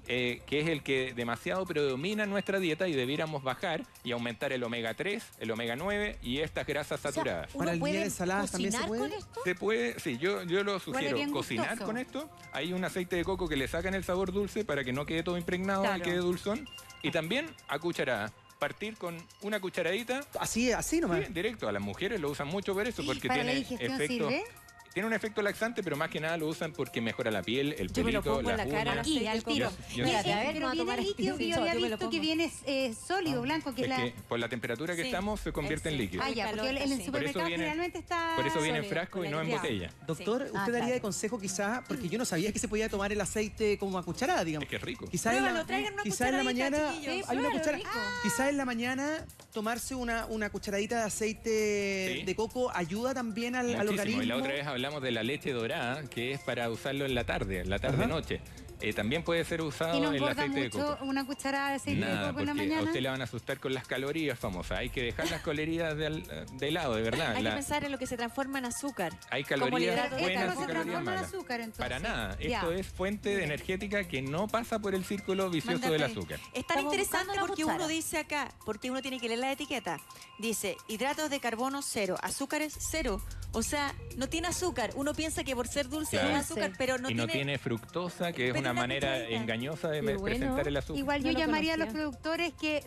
que es el que demasiado predomina en nuestra dieta y debiéramos bajar y aumentar el omega 3, el omega 9 y estas grasas saturadas. Para el día de ensaladas también se cocinar puede. con esto? Se puede, sí, yo lo sugiero, bien cocinar gustoso. con esto. Hay un aceite de coco que le sacan el sabor dulce para que no quede todo impregnado y Claro. quede dulzón. Y también a cucharada. Partir con una cucharadita, Así nomás. sí, directo. A las mujeres lo usan mucho por eso, porque ¿Para la tiene digestión efecto... sirve? Tiene un efecto laxante, pero más que nada lo usan porque mejora la piel, el Yo me lo pelito, pongo en las la cara, uñas. Aquí, al tiro. Yo- Espérate, a ver, Pero vamos a tomar viene líquido, Sí, yo había yo me lo visto que pongo. viene sólido, blanco, que es Es la... que por la temperatura que Sí, estamos se convierte en sí. líquido. Ah, ya, porque en el Calor, sí. supermercado viene- generalmente está... Por eso viene en sólido, frasco y con no en la botella. Doctor, ¿usted Ah, daría de claro. consejo quizás, porque yo no sabía que se podía tomar el aceite como a cucharada, digamos? Es que es rico. Quizás en la, Pruébalo, traigan una quizás en la cucharadita, mañana chiquillos. hay una Sí, cuchara. claro, rico. Quizás en la mañana tomarse una cucharadita de aceite Sí. de coco ayuda también al Muchísimo. organismo. Y la otra vez hablamos de la leche dorada, que es para usarlo en la tarde-noche. También puede ser usado Y no el engorda aceite de mucho coco. una cucharada de aceite de Nada, coco en la porque a mañana. usted le van a asustar con las calorías famosas. Hay que dejar las calorías de lado, de verdad. Hay que pensar en lo que se transforma en azúcar. Hay como el calorías hidrato de Esto buenas no y se calorías transforma en malas. azúcar, entonces. Para nada. Ya. Esto es fuente de energética que no pasa por el círculo vicioso del Mándate. azúcar. Es tan Estamos interesante buscando la porque cuchara. uno dice acá, porque uno tiene que leer la etiqueta. Dice, hidratos de carbono 0, azúcares 0. O sea, no tiene azúcar. Uno piensa que por ser dulce Claro. tiene azúcar, pero no y no tiene fructosa, que es Pero una una manera cucharadita. engañosa de Qué bueno. presentar el azúcar. Igual yo No lo llamaría a los conocía. productores que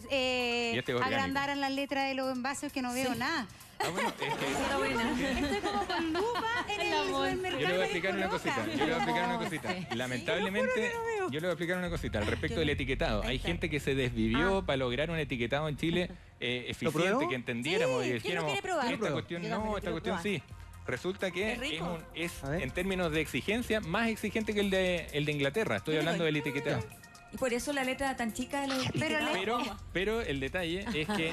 Y este es orgánico. agrandaran las letras de los envases que no veo nada. Ah, bueno, es que Estoy como con lupa en el supermercado. yo le voy a explicar una roja. cosita. Lamentablemente, yo le voy a explicar una cosita al respecto Yo del no- etiquetado. Ahí Hay está. gente que se desvivió para lograr un etiquetado en Chile eficiente, pruebo? que entendiéramos y Sí, ¿quién lo dijéramos, quiere probar? Yo lo esta pruebo. cuestión Yo no, también lo esta quiero cuestión sí. Resulta que Es rico. es A ver. en términos de exigencia más exigente que el de Inglaterra. Estoy Yo le hablando doy. del etiquetado. Y por eso la letra tan chica de los etiquetados. Pero el detalle es que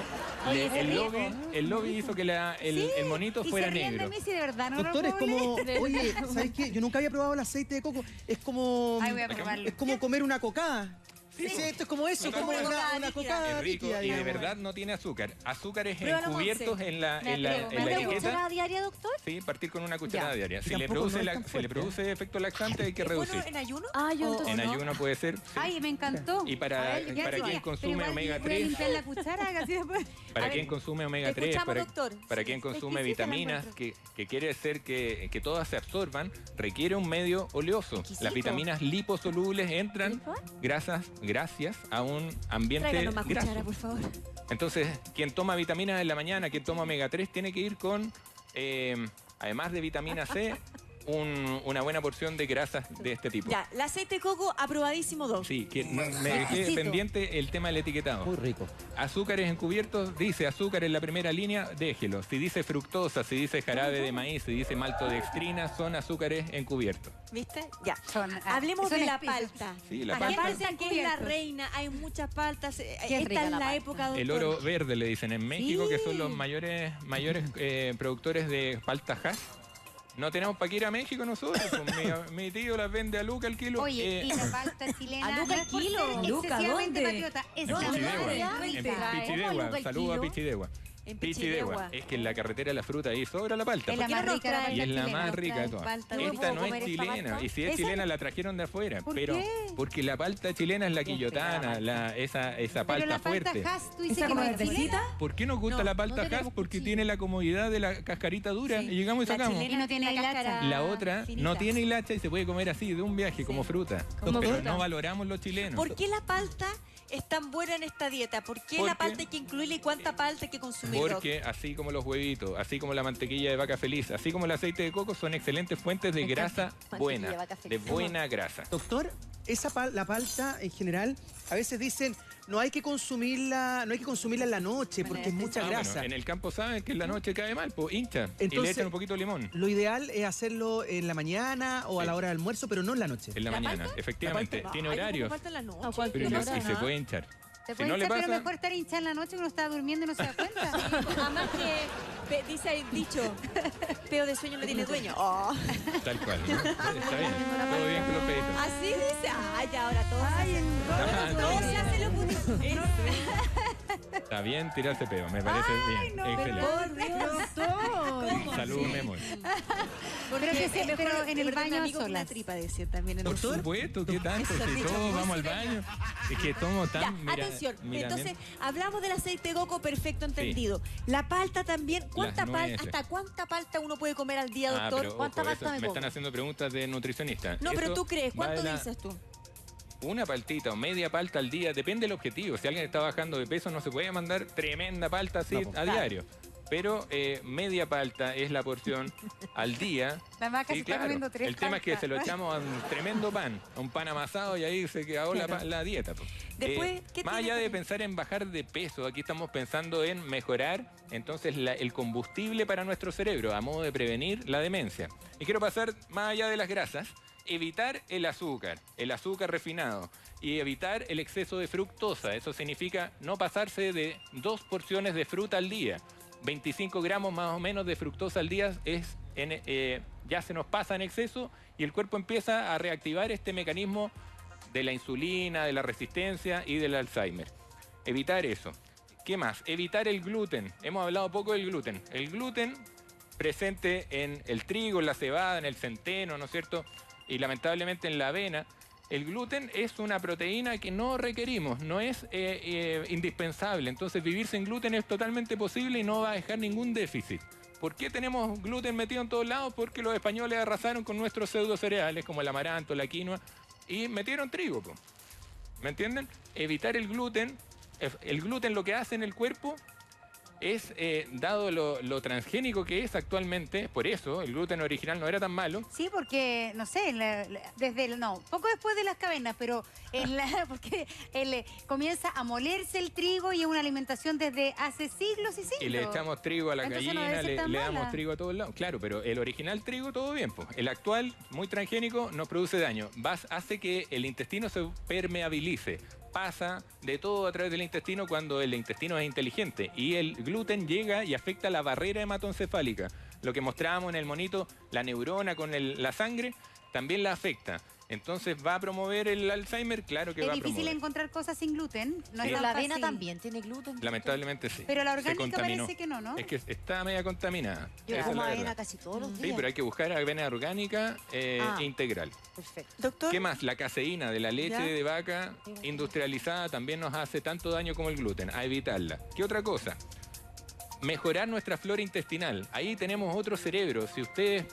Oye, ese el lobby hizo que el monito Y fuera se ríen negro. de mí si de verdad no Doctor, lo es puedo como, leer. oye, ¿sabes qué? Yo nunca había probado el aceite de coco. Es como, Ay, voy a probarlo. es como comer una cocada. Sí, esto es como eso, es como una cocada Es rico líquida, y de digamos. verdad no tiene azúcar. Azúcares Pruébalo, encubiertos Monse. en la Me atrevo. ¿Una etiqueta. cucharada diaria, doctor? Sí, partir con una cucharada Ya. diaria. Y Si le tampoco produce, no es tan si le fuerte. produce efecto laxante hay que ¿Es reducir. bueno en ayuno? Ah, yo O- entonces En no? ayuno puede ser. sí. Ay, me encantó. Y para, A ver, ya para sí, quien ya. consume Pero igual omega voy a 3, limpiar la cuchara, así después. para A quien ver, consume omega te 3, escuchamos, doctor. para Sí. quien consume Exquisita la vitaminas, encuentro. que quiere ser que todas se absorban, requiere un medio oleoso. Exquisito. Las vitaminas liposolubles entran gracias a un ambiente Tráiganos más graso. cuchara, por favor. Entonces, quien toma vitaminas en la mañana, quien toma omega 3, tiene que ir con, además de vitamina C, una buena porción de grasas de este tipo. Ya, el aceite de coco aprobadísimo 2. Sí, que me dejé Exquisito. pendiente el tema del etiquetado. Muy rico. Azúcares encubiertos, dice azúcar en la primera línea, déjelo. Si dice fructosa, si dice jarabe de maíz, si dice maltodextrina, son azúcares encubiertos. ¿Viste? Ya. Son- Hablemos son de la espesos. palta. Sí, la La palta. palta que es la Cubiertos. reina, hay muchas paltas. Qué Esta rica es la la palta. época, doctor. El oro verde le dicen en México, que son Sí. los mayores productores de palta hash. No tenemos para que ir a México nosotros. Pues mi tío las vende a Luca el kilo. Oye, y la palta chilena. ¿A Luca no el es por kilo? ser Luca, excesivamente ¿dónde? patriota, es en la Pichidegua. más En rica. Pichidegua. Saludos a Pichidegua. En Pichidegua. Es que en la carretera de la fruta ahí sobra la palta. Es la ¿Por qué más no nos rica la traen? Y es la chilena. más rica de todas. palta? ¿No Esta puedo no comer es esta chilena. palta? Y si es ¿Esa chilena, la trajeron de afuera. ¿Por Pero qué? porque la palta chilena es la quillotana, esa Pero palta la palta fuerte. Hass, tú dices ¿Esa que no como es chilena. verdecita? ¿Por qué nos gusta No, la palta no Hass? tenemos Porque cuchillo. tiene la comodidad de la cascarita dura. Sí. Y llegamos y La sacamos. chilena Y no tiene la hilacha. cáscara La otra no finita. tiene hilacha y se puede comer así, de un viaje, como fruta. Como Pero fruta. no valoramos los chilenos. ¿Por qué la palta es tan buena en esta dieta? ¿Por qué Porque- la palta hay que incluirla y cuánta palta hay que consumir? Doc? Porque así como los huevitos, así como la mantequilla de vaca feliz, así como el aceite de coco, son excelentes fuentes de Me encanta. grasa Mantequilla buena, de vaca de feliz. buena grasa. Doctor, la palta en general, a veces dicen, no hay que consumirla en la noche porque es mucha Ah, grasa. bueno, en el campo saben que en la noche cae mal, pues hincha. Y le Entonces, echan un poquito de limón. Lo ideal es hacerlo en la mañana o a Sí. la hora del almuerzo, pero no en la noche. En la mañana, efectivamente. Tiene horarios. Falta en la noche. A cualquier Pero hora. y se puede hinchar. Te Si puede no le hinchar, pero pasa- mejor estar hinchada en la noche que uno está durmiendo y no se da cuenta. Además que Dice el dicho, peo de sueño no tiene dueño. Oh. Tal cual, ¿no? Está bien. Todo bien con los peditos. Así dice. Ay, ahora todos. Ay, todos se hacen los bonitos. Está bien tirarse peo, me parece bien. Excelente. Por Dios. Salud, Memo. Pero, que se- pero en el baño a amigo con una solas. tripa, decía también en Por el sur. supuesto, ¿qué tanto? Eso has Si dicho, todos muy vamos al sereno. baño. Es que tomo Ya, tan... atención. miramiento. Entonces, hablamos del aceite de coco, perfecto, entendido. La palta también. Las nueces. ¿Hasta cuánta palta uno puede comer al día, Ah, doctor? pero ¿Cuánta ojo, palta eso, me me como? están haciendo preguntas de nutricionista. No, pero Eso tú crees, va ¿cuánto de la- dices tú? Una paltita o media palta al día, depende del objetivo. Si alguien está bajando de peso, no se puede mandar tremenda palta así No, a diario. Pero media palta es la porción al día. La vaca se está comiendo 3 El tema es que paltas. se lo echamos a un tremendo pan, a un pan amasado y ahí se quedó la dieta. Po. Después, ¿qué más tiene allá de también? pensar en bajar de peso, aquí estamos pensando en mejorar entonces el combustible para nuestro cerebro, a modo de prevenir la demencia. Y quiero pasar más allá de las grasas, evitar el azúcar refinado y evitar el exceso de fructosa. Eso significa no pasarse de 2 porciones de fruta al día. 25 gramos más o menos de fructosa al día ya se nos pasa en exceso y el cuerpo empieza a reactivar este mecanismo de la insulina, de la resistencia y del Alzheimer. Evitar eso. ¿Qué más? Evitar el gluten. Hemos hablado poco del gluten. El gluten presente en el trigo, en la cebada, en el centeno, ¿no es cierto? Y lamentablemente en la avena. El gluten es una proteína que no requerimos, no es indispensable. Entonces vivir sin gluten es totalmente posible y no va a dejar ningún déficit. ¿Por qué tenemos gluten metido en todos lados? Porque los españoles arrasaron con nuestros pseudo cereales como el amaranto, la quinoa y metieron trigo. Po. ¿Me entienden? Evitar el gluten. El gluten lo que hace en el cuerpo es, dado lo transgénico que es actualmente, por eso el gluten original no era tan malo. Sí, porque, no sé, poco después de las cavernas, pero porque comienza a molerse el trigo y es una alimentación desde hace siglos y siglos. Y le echamos trigo a la Entonces no gallina, debe ser tan le damos mala. trigo a todos lados. Claro, pero el original trigo todo bien. Po. El actual, muy transgénico, nos produce daño. Hace que el intestino se permeabilice. Pasa de todo a través del intestino cuando el intestino es inteligente. Y el gluten llega y afecta la barrera hematoencefálica. Lo que mostrábamos en el monito, la neurona con la sangre, también la afecta. Entonces, ¿va a promover el Alzheimer? Claro que Es va a difícil promover. encontrar cosas sin gluten. No es Pero tan la avena fácil. también tiene gluten. Lamentablemente sí. Pero la Se orgánica contaminó. parece que no, ¿no? Es que está media contaminada. Yo Esa es como la avena verdad. casi todos los días. Sí, pero hay que buscar avena orgánica integral. Perfecto. Doctor, ¿Qué más? La caseína de la leche ¿Ya? de vaca industrializada también nos hace tanto daño como el gluten. A evitarla. ¿Qué otra cosa? Mejorar nuestra flora intestinal. Ahí tenemos otro cerebro. Si usted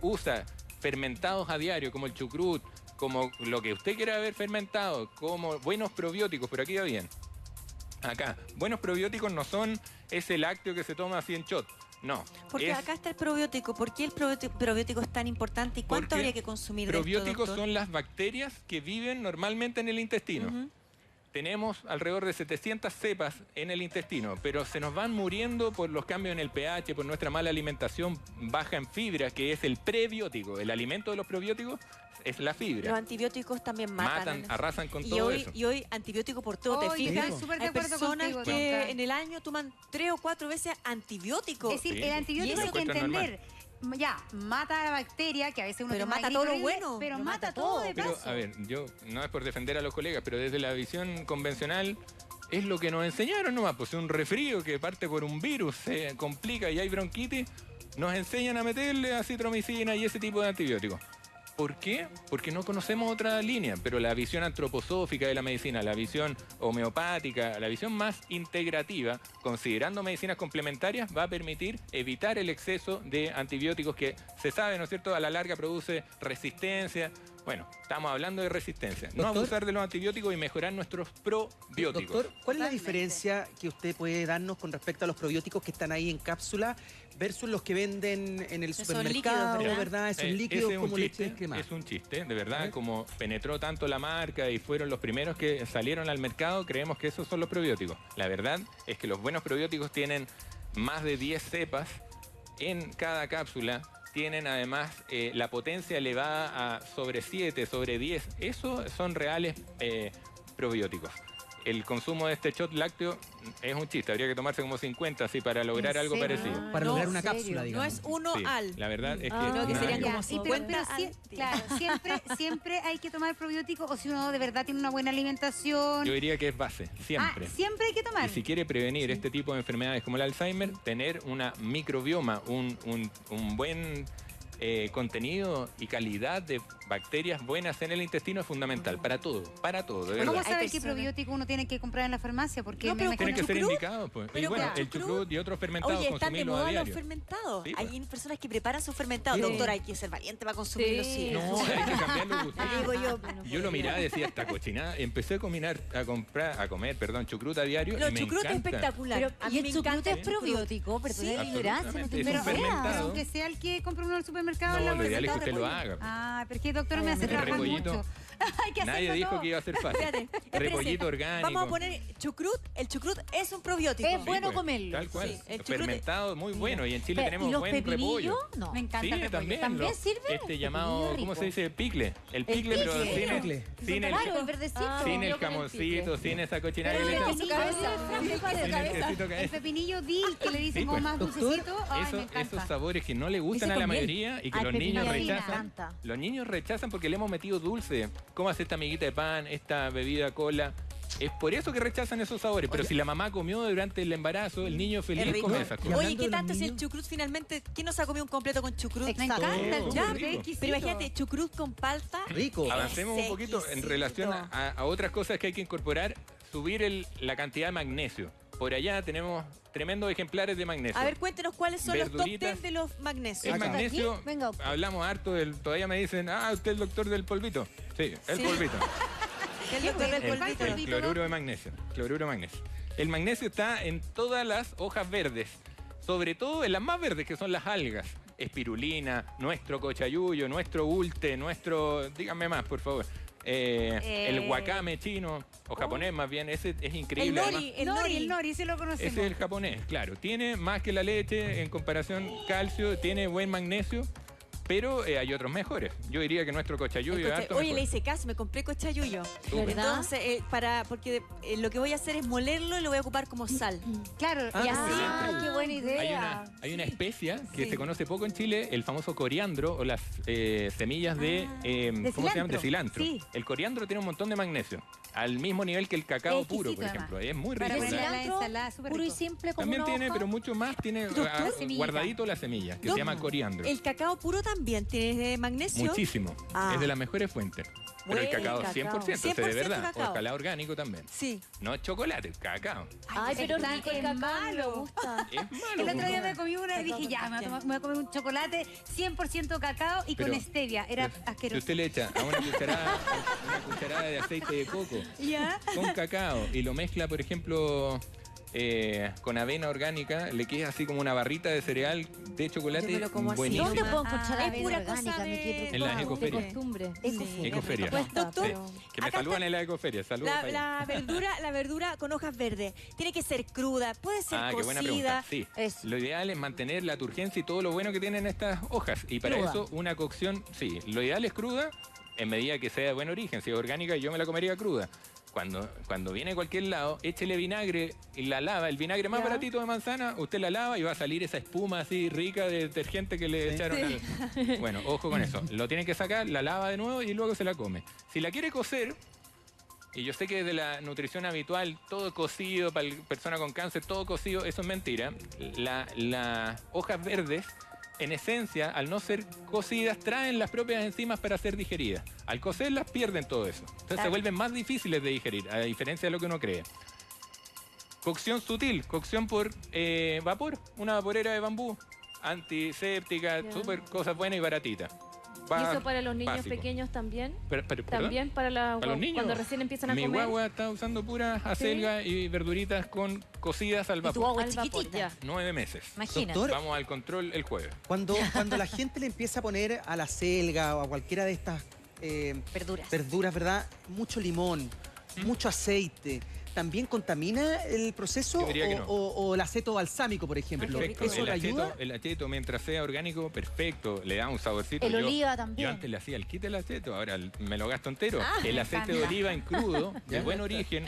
usa fermentados a diario, como el chucrut, como lo que usted quiera ver fermentado, como buenos probióticos, por aquí va bien. Acá, buenos probióticos no son ese lácteo que se toma así en shot. No. porque es- acá está el probiótico. ¿Por qué el probiótico es tan importante y cuánto Porque habría que consumir de esto, probióticos doctor? son las bacterias que viven normalmente en el intestino. Ujú. Tenemos alrededor de 700 cepas en el intestino, pero se nos van muriendo por los cambios en el pH, por nuestra mala alimentación baja en fibra, que es el prebiótico. El alimento de los probióticos es la Los fibra. antibióticos también matan. Arrasan con y todo hoy, eso. y hoy antibiótico por todo, ¿te Hoy fijas? estoy súper de Hay acuerdo personas contigo, que Tonka. en el año toman 3 o 4 veces antibióticos. Es decir, Sí. el Y antibiótico eso hay que encuentran entender. Ya, mata a la bacteria, que a veces uno Pero toma mata gripe todo lo horrible, bueno, pero lo mata mata todo todo. de Pero, paso. a ver, yo no es por defender a los colegas, pero desde la visión convencional es lo que nos enseñaron nomás. Pues un resfrío que parte por un virus, se complica y hay bronquitis, nos enseñan a meterle acitromicina y ese tipo de antibióticos. ¿Por qué? Porque no conocemos otra línea, pero la visión antroposófica de la medicina, la visión homeopática, la visión más integrativa, considerando medicinas complementarias, va a permitir evitar el exceso de antibióticos que se sabe, ¿no es cierto?, a la larga produce resistencia, Bueno, estamos hablando de resistencia. No Doctor. abusar de los antibióticos y mejorar nuestros probióticos. Doctor, ¿cuál es la Totalmente. diferencia que usted puede darnos con respecto a los probióticos que están ahí en cápsula versus los que venden en el Esos supermercado, líquidos, ¿verdad? Esos Ese líquidos es un como leche chiste, descremada. es un chiste, de verdad, ¿Eh? como penetró tanto la marca y fueron los primeros que salieron al mercado, creemos que esos son los probióticos. La verdad es que los buenos probióticos tienen más de 10 cepas en cada cápsula, tienen además la potencia elevada a sobre 7, sobre 10. Esos son reales probióticos. El consumo de este shot lácteo es un chiste, habría que tomarse como 50 así para lograr ¿En algo serio? parecido. Para No, lograr una ¿en serio? cápsula, No digamos. es uno Sí, al. la verdad es que... Creo que serían Ya, como y 50 claro, siempre hay que tomar probióticos, o si uno de verdad tiene una buena alimentación. Yo diría que es base, siempre. Siempre hay que tomar. Y si quiere prevenir este tipo de enfermedades como el Alzheimer, tener una microbioma, un buen contenido y calidad de bacterias buenas en el intestino es fundamental para todo, de ¿Cómo verdad. saber Hay qué personas- probiótico uno tiene que comprar en la farmacia? Porque No, me pero imagino Tienen que ser chucrut, indicados, pues. Y pero bueno, con el chucrut y otros fermentados Oye, están de consumirlos a moda los diario. fermentados. Sí, pues. Hay personas que preparan sus fermentados. Sí. Doctor, hay que ser valiente para consumirlos. Sí. Sí. No, hay que cambiarlo de gusto. Digo yo, Yo lo miraba y decía, esta cochinada. Empecé a comer, chucrut a diario los y me chucrut es encanta. espectacular. Pero, a y mí el me chucrut encanta es el chucrut. probiótico, perdón Sí, la ignorancia, no absolutamente. tengo Es un Pero, idea. fermentado. aunque sea el que compra uno en el supermercado. No, la lo ideal es que fermentado usted lo repollo. haga. Ah, pero es que el doctor me hace Ay, trabajar repollito. mucho. Hay que Nadie hacerlo dijo todo. que iba a ser fácil. Espérate, espérese. Repollito orgánico. Vamos a poner chucrut. El chucrut es un probiótico. Es bueno pues, comerlo. Tal cual. Sí, el chucrut Fermentado, muy bueno. Y en Chile Pero, tenemos ¿y los buen pepinillos? repollo. No. Me encanta Sí, el repollo. también. ¿También sirve? Este El llamado, pepinillo ¿cómo rico. se dice? Picle. El picle, pero picle. sin el, Claro, el verdecito. sin el yo con el jamoncito, picle. sin esa cochinada Pero que le el echan. pepinillo, Sin el quesito que el es. pepinillo dill que le dicen Sí, como pues. más Doctor, dulcecito. Ay, me Esos encanta. sabores que no le gustan Ese a la con miel. mayoría y que Al los niños pepinillo me rechazan. encanta. Los niños rechazan porque le hemos metido dulce. ¿Cómo hace esta amiguita de pan, esta bebida cola? Es por eso que rechazan esos sabores. Pero si la mamá comió durante el embarazo, el niño Es feliz rico. come esas Y cosas. Oye, hablando ¿qué de los tanto si el niños? chucrut finalmente? ¿Quién no se ha comido un completo con chucrut? Me Exacto. encanta el Oh, chucrut, ya, es rico. exquisito. Pero imagínate, chucrut con palta. Rico. Avancemos un poquito en exquisito. relación a otras cosas que hay que incorporar. Subir la cantidad de magnesio. Por allá tenemos tremendos ejemplares de magnesio. A ver, cuéntenos cuáles son los top Verduritas. 10 de los magnesios. El ¿Acá? magnesio, ¿Aquí? Venga, doctor. hablamos harto del... Todavía me dicen, usted es el doctor del polvito. Sí, el Sí. polvito. ¿Qué es el doctor del El polvito? polvito. Cloruro de magnesio. Cloruro de magnesio. El magnesio está en todas las hojas verdes. Sobre todo en las más verdes, que son las algas. Espirulina, nuestro cochayuyo, nuestro ulte, nuestro... Díganme más, por favor. El wakame chino, o japonés más bien, ese es El increíble. además. nori, El nori, ese lo conocemos. Ese es el japonés, claro. Tiene más que la leche en comparación calcio, tiene buen magnesio, pero hay otros mejores. Yo diría que nuestro cochayuyo es harto Oye, mejor. le hice caso, me compré cochayuyo. Súper. Entonces, porque lo que voy a hacer es molerlo y lo voy a ocupar como sal. Claro, Ah, y así. Ah, qué buena idea. Hay una especia que Sí. se conoce poco en Chile, el famoso coriandro o las semillas de, ¿cómo se llama? De cilantro. Sí. El coriandro tiene un montón de magnesio, al mismo nivel que el cacao Es puro, exquisito, por ejemplo. Es muy Para rico. El poner ¿verdad? la cilantro, ensalada, súper puro y rico. simple como También una tiene, hoja. pero mucho más, tiene semillita. guardadito la semilla, que se llama coriandro. El cacao puro también tiene magnesio. Muchísimo. Ah. Es de las mejores fuentes. Pero el Bueno, cacao cacao. 100%, ese de 100% verdad. cacao. Ojalá orgánico también. Sí. No chocolate, cacao. Ay, pero Está rico el en cacao, malo. me gusta. Es malo. El otro día pues. me comí una y dije, ya, me voy a comer un chocolate 100% cacao y Pero- con stevia. Era Si asqueroso. usted le echa a una cucharada de aceite de coco ¿Ya? con cacao y lo mezcla, por ejemplo, con avena orgánica, le queda así como una barrita de cereal de Yo chocolate me lo como así. buenísimo. ¿Dónde puedo encontrar Ah, la es avena pura orgánica? cosa Me quedé de- preocupada. En las De ecoferias. costumbre. Ecoferias. Ecoferias. Pues, doctor, Sí, que me acá saludan está en la ecoferia. Saludos para allá. la verdura con hojas verdes. Tiene que ser cruda, puede ser Qué buena cocida. pregunta. Sí. Eso. Lo ideal es mantener la turgencia y todo lo bueno que tienen estas hojas. Y para Cruda. eso una cocción, sí, lo ideal es cruda en medida que sea de buen origen. Si es orgánica, yo me la comería cruda. Cuando viene a cualquier lado, échele vinagre y la lava. El vinagre más Ya. baratito de manzana, usted la lava y va a salir esa espuma así rica de detergente que le echaron al... Bueno, ojo con eso. Lo tiene que sacar, la lava de nuevo y luego se la come. Si la quiere cocer, y yo sé que de la nutrición habitual, todo cocido, para la persona con cáncer, todo cocido, eso es mentira. Las hojas verdes, en esencia, al no ser cocidas, traen las propias enzimas para ser digeridas. Al cocerlas, pierden todo eso. Entonces se vuelven más difíciles de digerir, a diferencia de lo que uno cree. Cocción sutil, cocción por vapor, una vaporera de bambú, antiséptica, súper cosas buenas y baratitas. va ¿Y eso para los niños básico. pequeños también? ¿Perdón? También para ¿Para los niños? cuando recién empiezan a Mi comer. guagua está usando pura acelga y verduritas cocidas al Y tu vapor. guagua Al es vapor, chiquitita. ya. 9 meses. Imagina. Doctor, Vamos al control el jueves. cuando la gente le empieza a poner a la selga o a cualquiera de estas Verduras. verduras, ¿verdad? Mucho limón, mucho aceite. ¿También contamina el proceso? Yo diría que no. O el aceto balsámico, por ejemplo? Perfecto. ¿Eso le ayuda? El aceto, mientras sea orgánico, perfecto. Le da un saborcito. El Yo- oliva Yo también. antes le hacía el kit del aceto, ahora me lo gasto entero. El me aceite de encanta. oliva en crudo, de Ya. buen origen,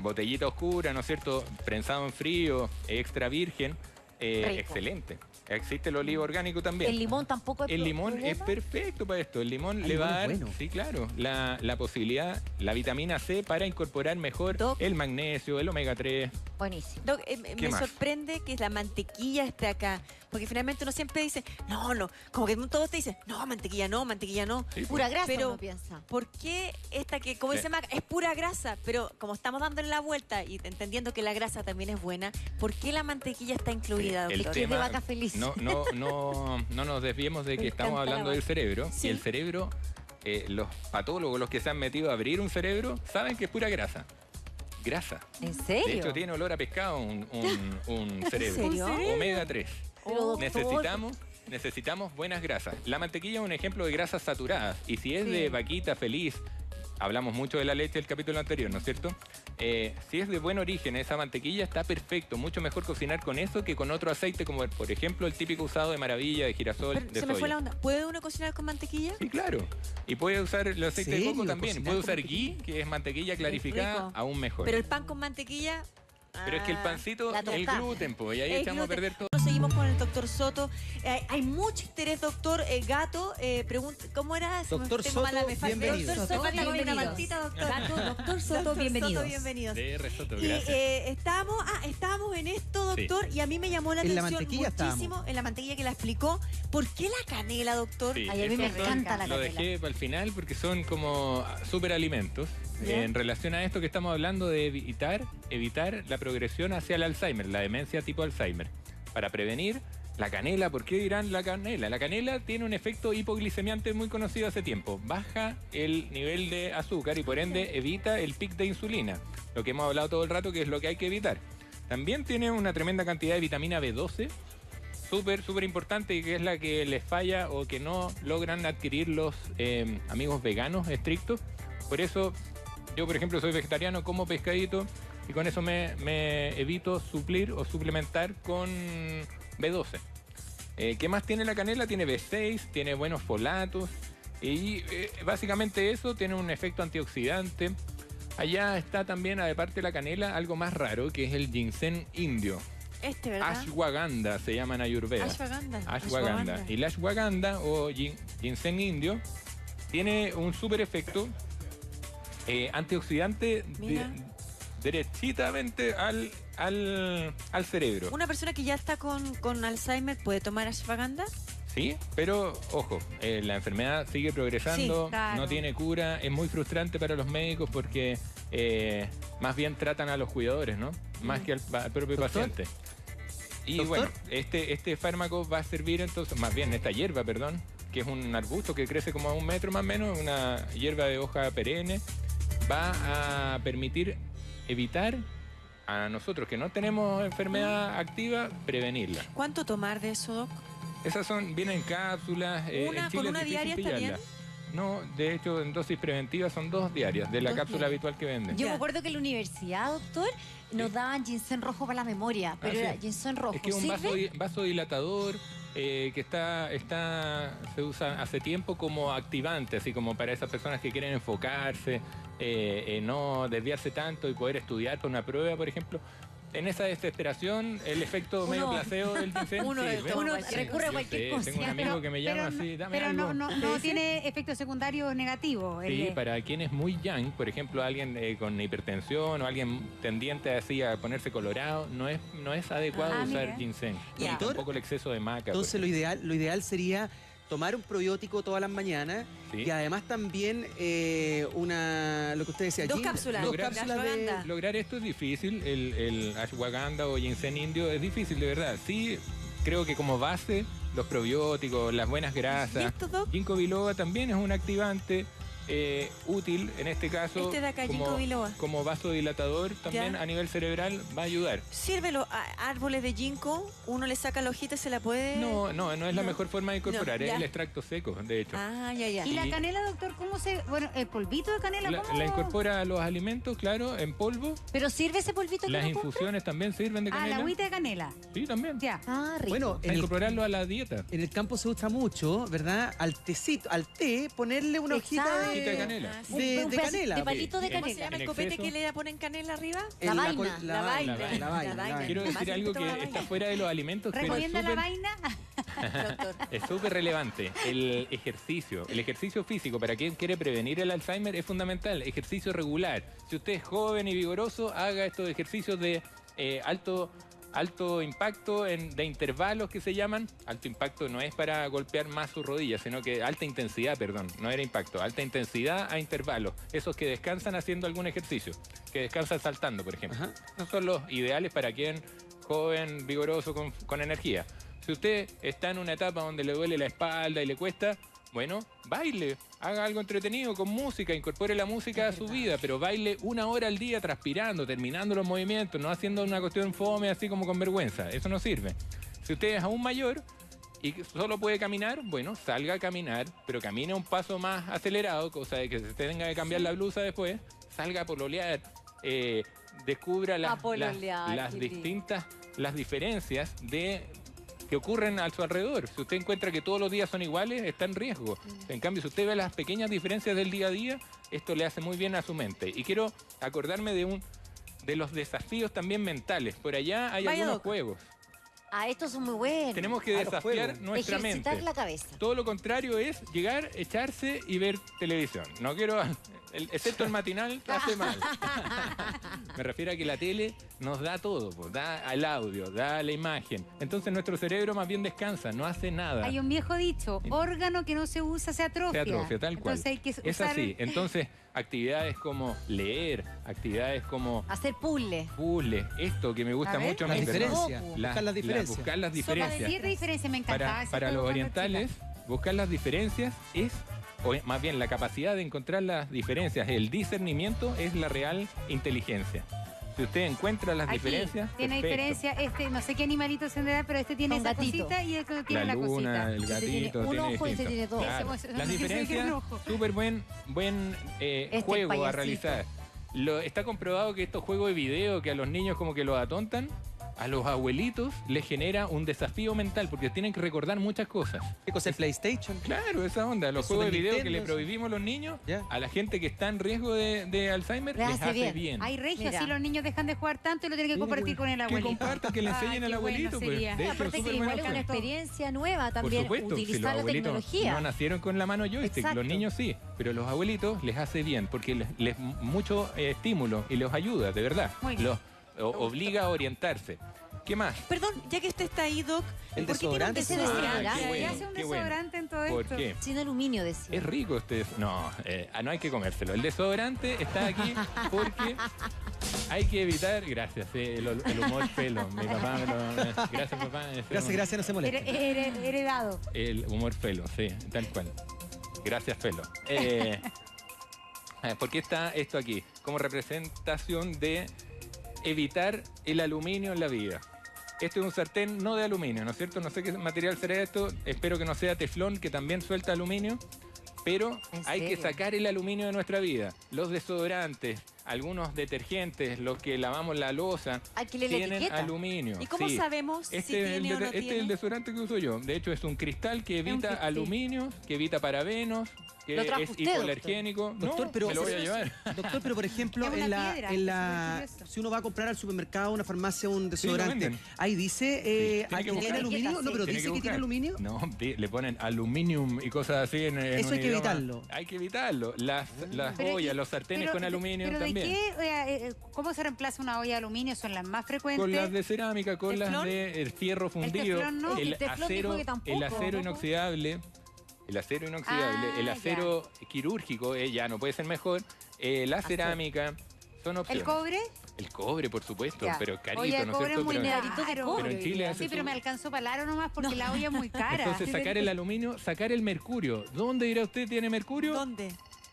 botellita oscura, ¿no es cierto? Prensado en frío, extra virgen, Rico. excelente. Existe el olivo orgánico también. El limón tampoco es El limón problema. es perfecto para esto. El limón El le va a dar, limón es bueno. sí, claro, la posibilidad, la vitamina C para incorporar mejor Doc. el magnesio, el omega 3. Buenísimo. Doc, ¿Qué me más? sorprende que la mantequilla esté acá, porque finalmente uno siempre dice, no, como que todos te dicen, no, mantequilla no, mantequilla no. Sí, Pura grasa Pero- uno piensa. ¿Por qué esta que, como Sí. dice Mac, es pura grasa? Pero como estamos dándole la vuelta y entendiendo que la grasa también es buena, ¿por qué la mantequilla está incluida, El doctor? que es de vaca feliz. No nos desviemos de que Me estamos encanta la hablando del vaca. cerebro. Sí. Y el cerebro, los patólogos, los que se han metido a abrir un cerebro, saben que es pura grasa. Grasa. ¿En De serio? hecho, tiene olor a pescado un cerebro. serio? Omega 3. Pero, doctor, Necesitamos buenas grasas. La mantequilla es un ejemplo de grasas saturadas. Y si es de vaquita feliz, hablamos mucho de la leche del capítulo anterior, ¿no es cierto? Si es de buen origen esa mantequilla, está perfecto. Mucho mejor cocinar con eso que con otro aceite, como por ejemplo el típico usado de maravilla, de girasol, Pero de se me soya. fue la onda. ¿Puede uno cocinar con mantequilla? Sí, claro. Y puede usar el aceite de coco ¿Serio? también. ¿Cocinar Puede con usar mantequilla? ghee, que es mantequilla clarificada, rico. aún mejor. Pero el pan con mantequilla... Pero es que el pancito, la el tostada. gluten, pues, y ahí El echamos a gluten. perder todo. Seguimos con el doctor Soto. Hay mucho interés, doctor. Gato, pregunta, ¿cómo era? Se me- Doctor tengo mala- Soto, me falta- bienvenido. Doctor Soto, Bienvenidos. una mantita, doctor. Gato, doctor Soto, Doctor bienvenidos. Soto, bienvenidos. De risotto, Y gracias. estábamos en esto, Sí. doctor, y a mí me llamó la En la atención mantequilla muchísimo, estábamos. en la mantequilla que la explicó. ¿Por qué la canela, doctor? Sí, Ay, a mí me esos encanta la Lo canela. dejé para el final porque son como superalimentos. ¿Ya? En relación a esto que estamos hablando de evitar la progresión hacia el Alzheimer, la demencia tipo Alzheimer. Para prevenir, la canela, ¿por qué dirán la canela? La canela tiene un efecto hipoglicemiante muy conocido hace tiempo. Baja el nivel de azúcar y por ende evita el pic de insulina. Lo que hemos hablado todo el rato que es lo que hay que evitar. También tiene una tremenda cantidad de vitamina B12, súper importante, y que es la que les falla o que no logran adquirir los amigos veganos estrictos. Por eso, yo por ejemplo soy vegetariano, como pescadito y con eso me evito suplir o suplementar con B12. ¿Qué más tiene la canela? Tiene B6, tiene buenos folatos y básicamente eso tiene un efecto antioxidante. Allá está también, aparte de la canela, algo más raro que es el ginseng indio. ¿Verdad? Ashwagandha se llama en Ayurveda. Ashwagandha. Ashwagandha. Y la ashwagandha o ginseng indio tiene un súper efecto antioxidante Mira. derechitamente al cerebro. ¿Una persona que ya está con Alzheimer puede tomar ashwagandha? Sí, pero ojo, la enfermedad sigue progresando, Sí, claro. no tiene cura, es muy frustrante para los médicos porque más bien tratan a los cuidadores, ¿no? Más que al propio ¿Doctor? paciente. Y ¿Doctor? bueno, este fármaco va a servir entonces, más bien esta hierba, perdón, que es un arbusto que crece como a 1 metro más o menos, una hierba de hoja perenne, va a permitir evitar a nosotros que no tenemos enfermedad activa, prevenirla. ¿Cuánto tomar de eso, Doc? Esas vienen en cápsulas. ¿Una en Chile con es una difícil diaria está pillarlas. No, de hecho en dosis preventiva son 2 diarias de la 2 cápsula diarias. habitual que venden. Yo Ya. me acuerdo que en la universidad, doctor, nos Sí. daban ginseng rojo para la memoria, pero sí. era ginseng rojo. Es que es un ¿Sirve? vasodilatador que se usa hace tiempo como activante, así como para esas personas que quieren enfocarse, no desviarse tanto y poder estudiar para una prueba, por ejemplo. En esa desesperación, el efecto medio placebo del ginseng. uno sirve. recurre a cualquier Sí, cosa. Tengo un amigo que me llama así, dame pero algo. no tiene efectos secundarios negativos. Sí, para quien es muy young, por ejemplo, alguien con hipertensión o alguien tendiente así a ponerse colorado, no es adecuado Ah, usar mira. ginseng. Ya. Y tampoco el exceso de maca. por Entonces lo ideal sería tomar un probiótico todas las mañanas Sí. y además también lo que usted decía, 2 cápsulas. dos de cápsulas de... ashwagandha. Lograr esto es difícil, el ashwagandha o ginseng indio es difícil, de verdad. Sí, creo que como base, los probióticos, las buenas ¿Y grasas. esto, Doc? Ginkgo biloba también es un activante útil, en este caso, Este de acá, Ginkgo biloba. como vasodilatador, también Ya. a nivel cerebral va a ayudar. Sirve los árboles de ginkgo, uno le saca la hojita y se la puede... No es la No. mejor forma de incorporar, No, es ya. el extracto seco, de hecho. Ah, ya. ¿Y la canela, doctor, cómo se...? Bueno, el polvito de canela, ¿cómo? La incorpora a los alimentos, claro, en polvo. ¿Pero sirve ese polvito que Las uno compra? infusiones también sirven de Ah, canela. la agüita de canela. Sí, también. Ya. Ah, rico. Bueno, A incorporarlo a la dieta. en el campo se usa mucho, ¿verdad? Al tecito, al té, ponerle una hojita Exacto. Hojita de de, canela. Ah, sí. Un de pedacito canela. de palito de Sí. ¿Cómo se canela. llama el En copete exceso. que le ponen canela arriba? La En vaina. la vaina. Quiero Más decir algo siempre toma que la está vaina. fuera de los alimentos, pero es ¿Recomienda la súper- vaina? Doctor. es súper relevante. El ejercicio. El ejercicio físico, para quien quiere prevenir el Alzheimer, es fundamental. Ejercicio regular. Si usted es joven y vigoroso, haga estos ejercicios de alto impacto, de intervalos que se llaman. Alto impacto no es para golpear más sus rodillas, sino que alta intensidad, perdón, no era impacto. Alta intensidad a intervalos. Esos que descansan haciendo algún ejercicio. Que descansan saltando, por ejemplo. Ajá. Esos son los ideales para quien joven, vigoroso, con energía. Si usted está en una etapa donde le duele la espalda y le cuesta, bueno, baile, haga algo entretenido con música, incorpore la música a su vida, pero baile 1 hora al día transpirando, terminando los movimientos, no haciendo una cuestión fome así como con vergüenza. Eso no sirve. Si usted es aún mayor y solo puede caminar, bueno, salga a caminar, pero camine un paso más acelerado, cosa de que se tenga que cambiar la blusa después, salga a pololear, descubra las pololear, qué lindo. las diferencias que ocurren a su alrededor. Si usted encuentra que todos los días son iguales, está en riesgo. En cambio, si usted ve las pequeñas diferencias del día a día, esto le hace muy bien a su mente. Y quiero acordarme de los desafíos también mentales. Por allá hay Vaya, algunos Doc. juegos. Ah, estos son muy buenos. Tenemos que los desafiar juegos. nuestra Ejercitar mente. la cabeza. Todo lo contrario es llegar, echarse y ver televisión. No quiero, excepto el matinal, hace mal. Me refiero a que la tele nos da todo, pues, da el audio, da la imagen. Entonces nuestro cerebro más bien descansa, no hace nada. Hay un viejo dicho, órgano que no se usa se atrofia. Se atrofia, tal cual. Entonces hay que Es usar... así. Entonces, actividades como leer, actividades como Hacer puzzle. puzzle, esto que me gusta A ver. mucho a Las mí, ¿verdad? diferencias. Buscar las diferencias. Buscar las Sopa de diferencias. tierra diferencia, me encantaba Para, ese para juego los cuando orientales, chica. buscar las diferencias o más bien la capacidad de encontrar las diferencias, el discernimiento es la real inteligencia. Si usted encuentra las Aquí diferencias, tiene perfecto. diferencia, no sé qué animalito se da, pero este tiene Son esa gatitos. cosita y el otro tiene La la luna, cosita. el Este tiene gatito, un tiene ojo y este distinto. tiene dos. Claro. Ese- Las ese diferencias, tiene un ojo. súper buen juego a payasito. realizar. Está comprobado que estos juegos de video que a los niños como que los atontan, a los abuelitos les genera un desafío mental porque tienen que recordar muchas cosas. ¿Qué cosa es PlayStation? Claro, esa onda. Los El juegos de Super video que Nintendo, le prohibimos a los niños, Ya. a la gente que está en riesgo de Alzheimer, Les les hace hace bien. bien. Hay regio, Mira. así los niños dejan de jugar tanto y lo tienen que Mira, compartir qué con el Que abuelito. compartan, que le enseñen Ah, al qué bueno abuelito. pues. sería. De hecho, Aparte que súper igual buena es una opción. experiencia nueva Por también, supuesto, si los utilizar la abuelitos tecnología. no nacieron con la mano joystick, Exacto. los niños sí, pero los abuelitos les hace bien porque les mucho estímulo y los ayuda, de verdad. Muy bien. Los obliga a orientarse. ¿Qué más? Perdón, ya que usted está ahí, Doc, El ¿por qué tiene un desodorante. Ese desodorante? desodorante. qué ¿Qué bueno, hace un qué bueno. desodorante en todo ¿Por esto? qué? Sin aluminio, decía. Es rico usted. No, no hay que comérselo. El desodorante está aquí porque hay que evitar. Gracias, el humor pelo. Mi papá me lo. Gracias, papá. Gracias, no se molesta. Heredado. El humor felo, sí, tal cual. Gracias, felo. ¿Por qué está esto aquí? Como representación de evitar el aluminio en la vida. Este es un sartén no de aluminio, ¿no es cierto? No sé qué material será esto. Espero que no sea teflón, que también suelta aluminio. Pero ¿En hay que serio? sacar el aluminio de nuestra vida. Los desodorantes, algunos detergentes, los que lavamos la loza, Hay que leer la tienen etiqueta. aluminio. ¿Y cómo sí. sabemos si Este, tiene o no este es el tiene? desodorante que uso yo. De hecho, es un cristal que evita sí. aluminio, que evita parabenos, que Lo trajo es usted, hipoalergénico. Doctor, no, pero- me lo voy a llevar. Doctor, pero por ejemplo, Es una piedra, es súper si uno va a comprar al supermercado, una farmacia, un lo desodorante, venden. ahí dice tiene que que buscar. tiene aluminio. No, pero Tiene dice que buscar. tiene aluminio. No, le ponen aluminium y cosas así en Eso un hay que idioma. evitarlo. Hay que evitarlo. Las Pero, ollas, ¿y- los sartenes pero- con aluminio pero también. ¿de qué? ¿Cómo se reemplaza una olla de aluminio? ¿Son las más frecuentes? Con las de cerámica, con las ¿Teflón? de el fierro fundido, teflón no. El teflón dijo que tampoco. el acero inoxidable, el acero inoxidable, Ah, el ya. acero quirúrgico, ya no puede ser mejor, la cerámica, son opciones. ¿El cobre? El cobre, por supuesto, Ya. pero es carito, Oye, el ¿no es cobre es cierto? muy Pero, caro. en Chile hace Sí, pero su- me alcanzó para el aro nomás porque la olla es muy cara. Entonces, sacar el aluminio, sacar el mercurio. ¿Dónde dirá usted tiene mercurio? ¿Dónde?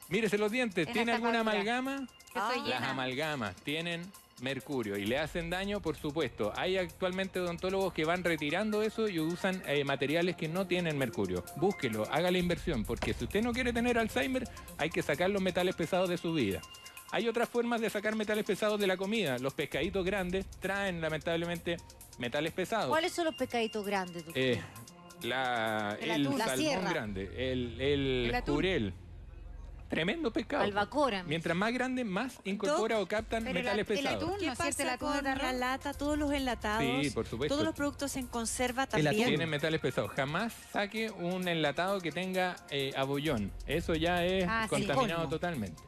Mírese los dientes. En ¿Tiene la alguna tapadura. amalgama? Que estoy Las llena. amalgamas tienen mercurio y le hacen daño, por supuesto. Hay actualmente odontólogos que van retirando eso y usan materiales que no tienen mercurio. Búsquelo, haga la inversión, porque si usted no quiere tener Alzheimer, hay que sacar los metales pesados de su vida. Hay otras formas de sacar metales pesados de la comida. Los pescaditos grandes traen, lamentablemente, metales pesados. ¿Cuáles son los pecaditos grandes, doctor? El atún. La salmón sierra. grande, el atún. jurel. Tremendo pescado. Albacora. Mientras más grande, más incorpora o captan Pero metales el pesados. atún, ¿Qué ¿no es cierto? El pasa atún con de la arroz. lata, todos los enlatados? Sí, por supuesto. Todos los productos en conserva El atún. también. Tienen metales pesados. Jamás saque un enlatado que tenga abollón. Eso ya es Ah, sí. contaminado Colmo. totalmente.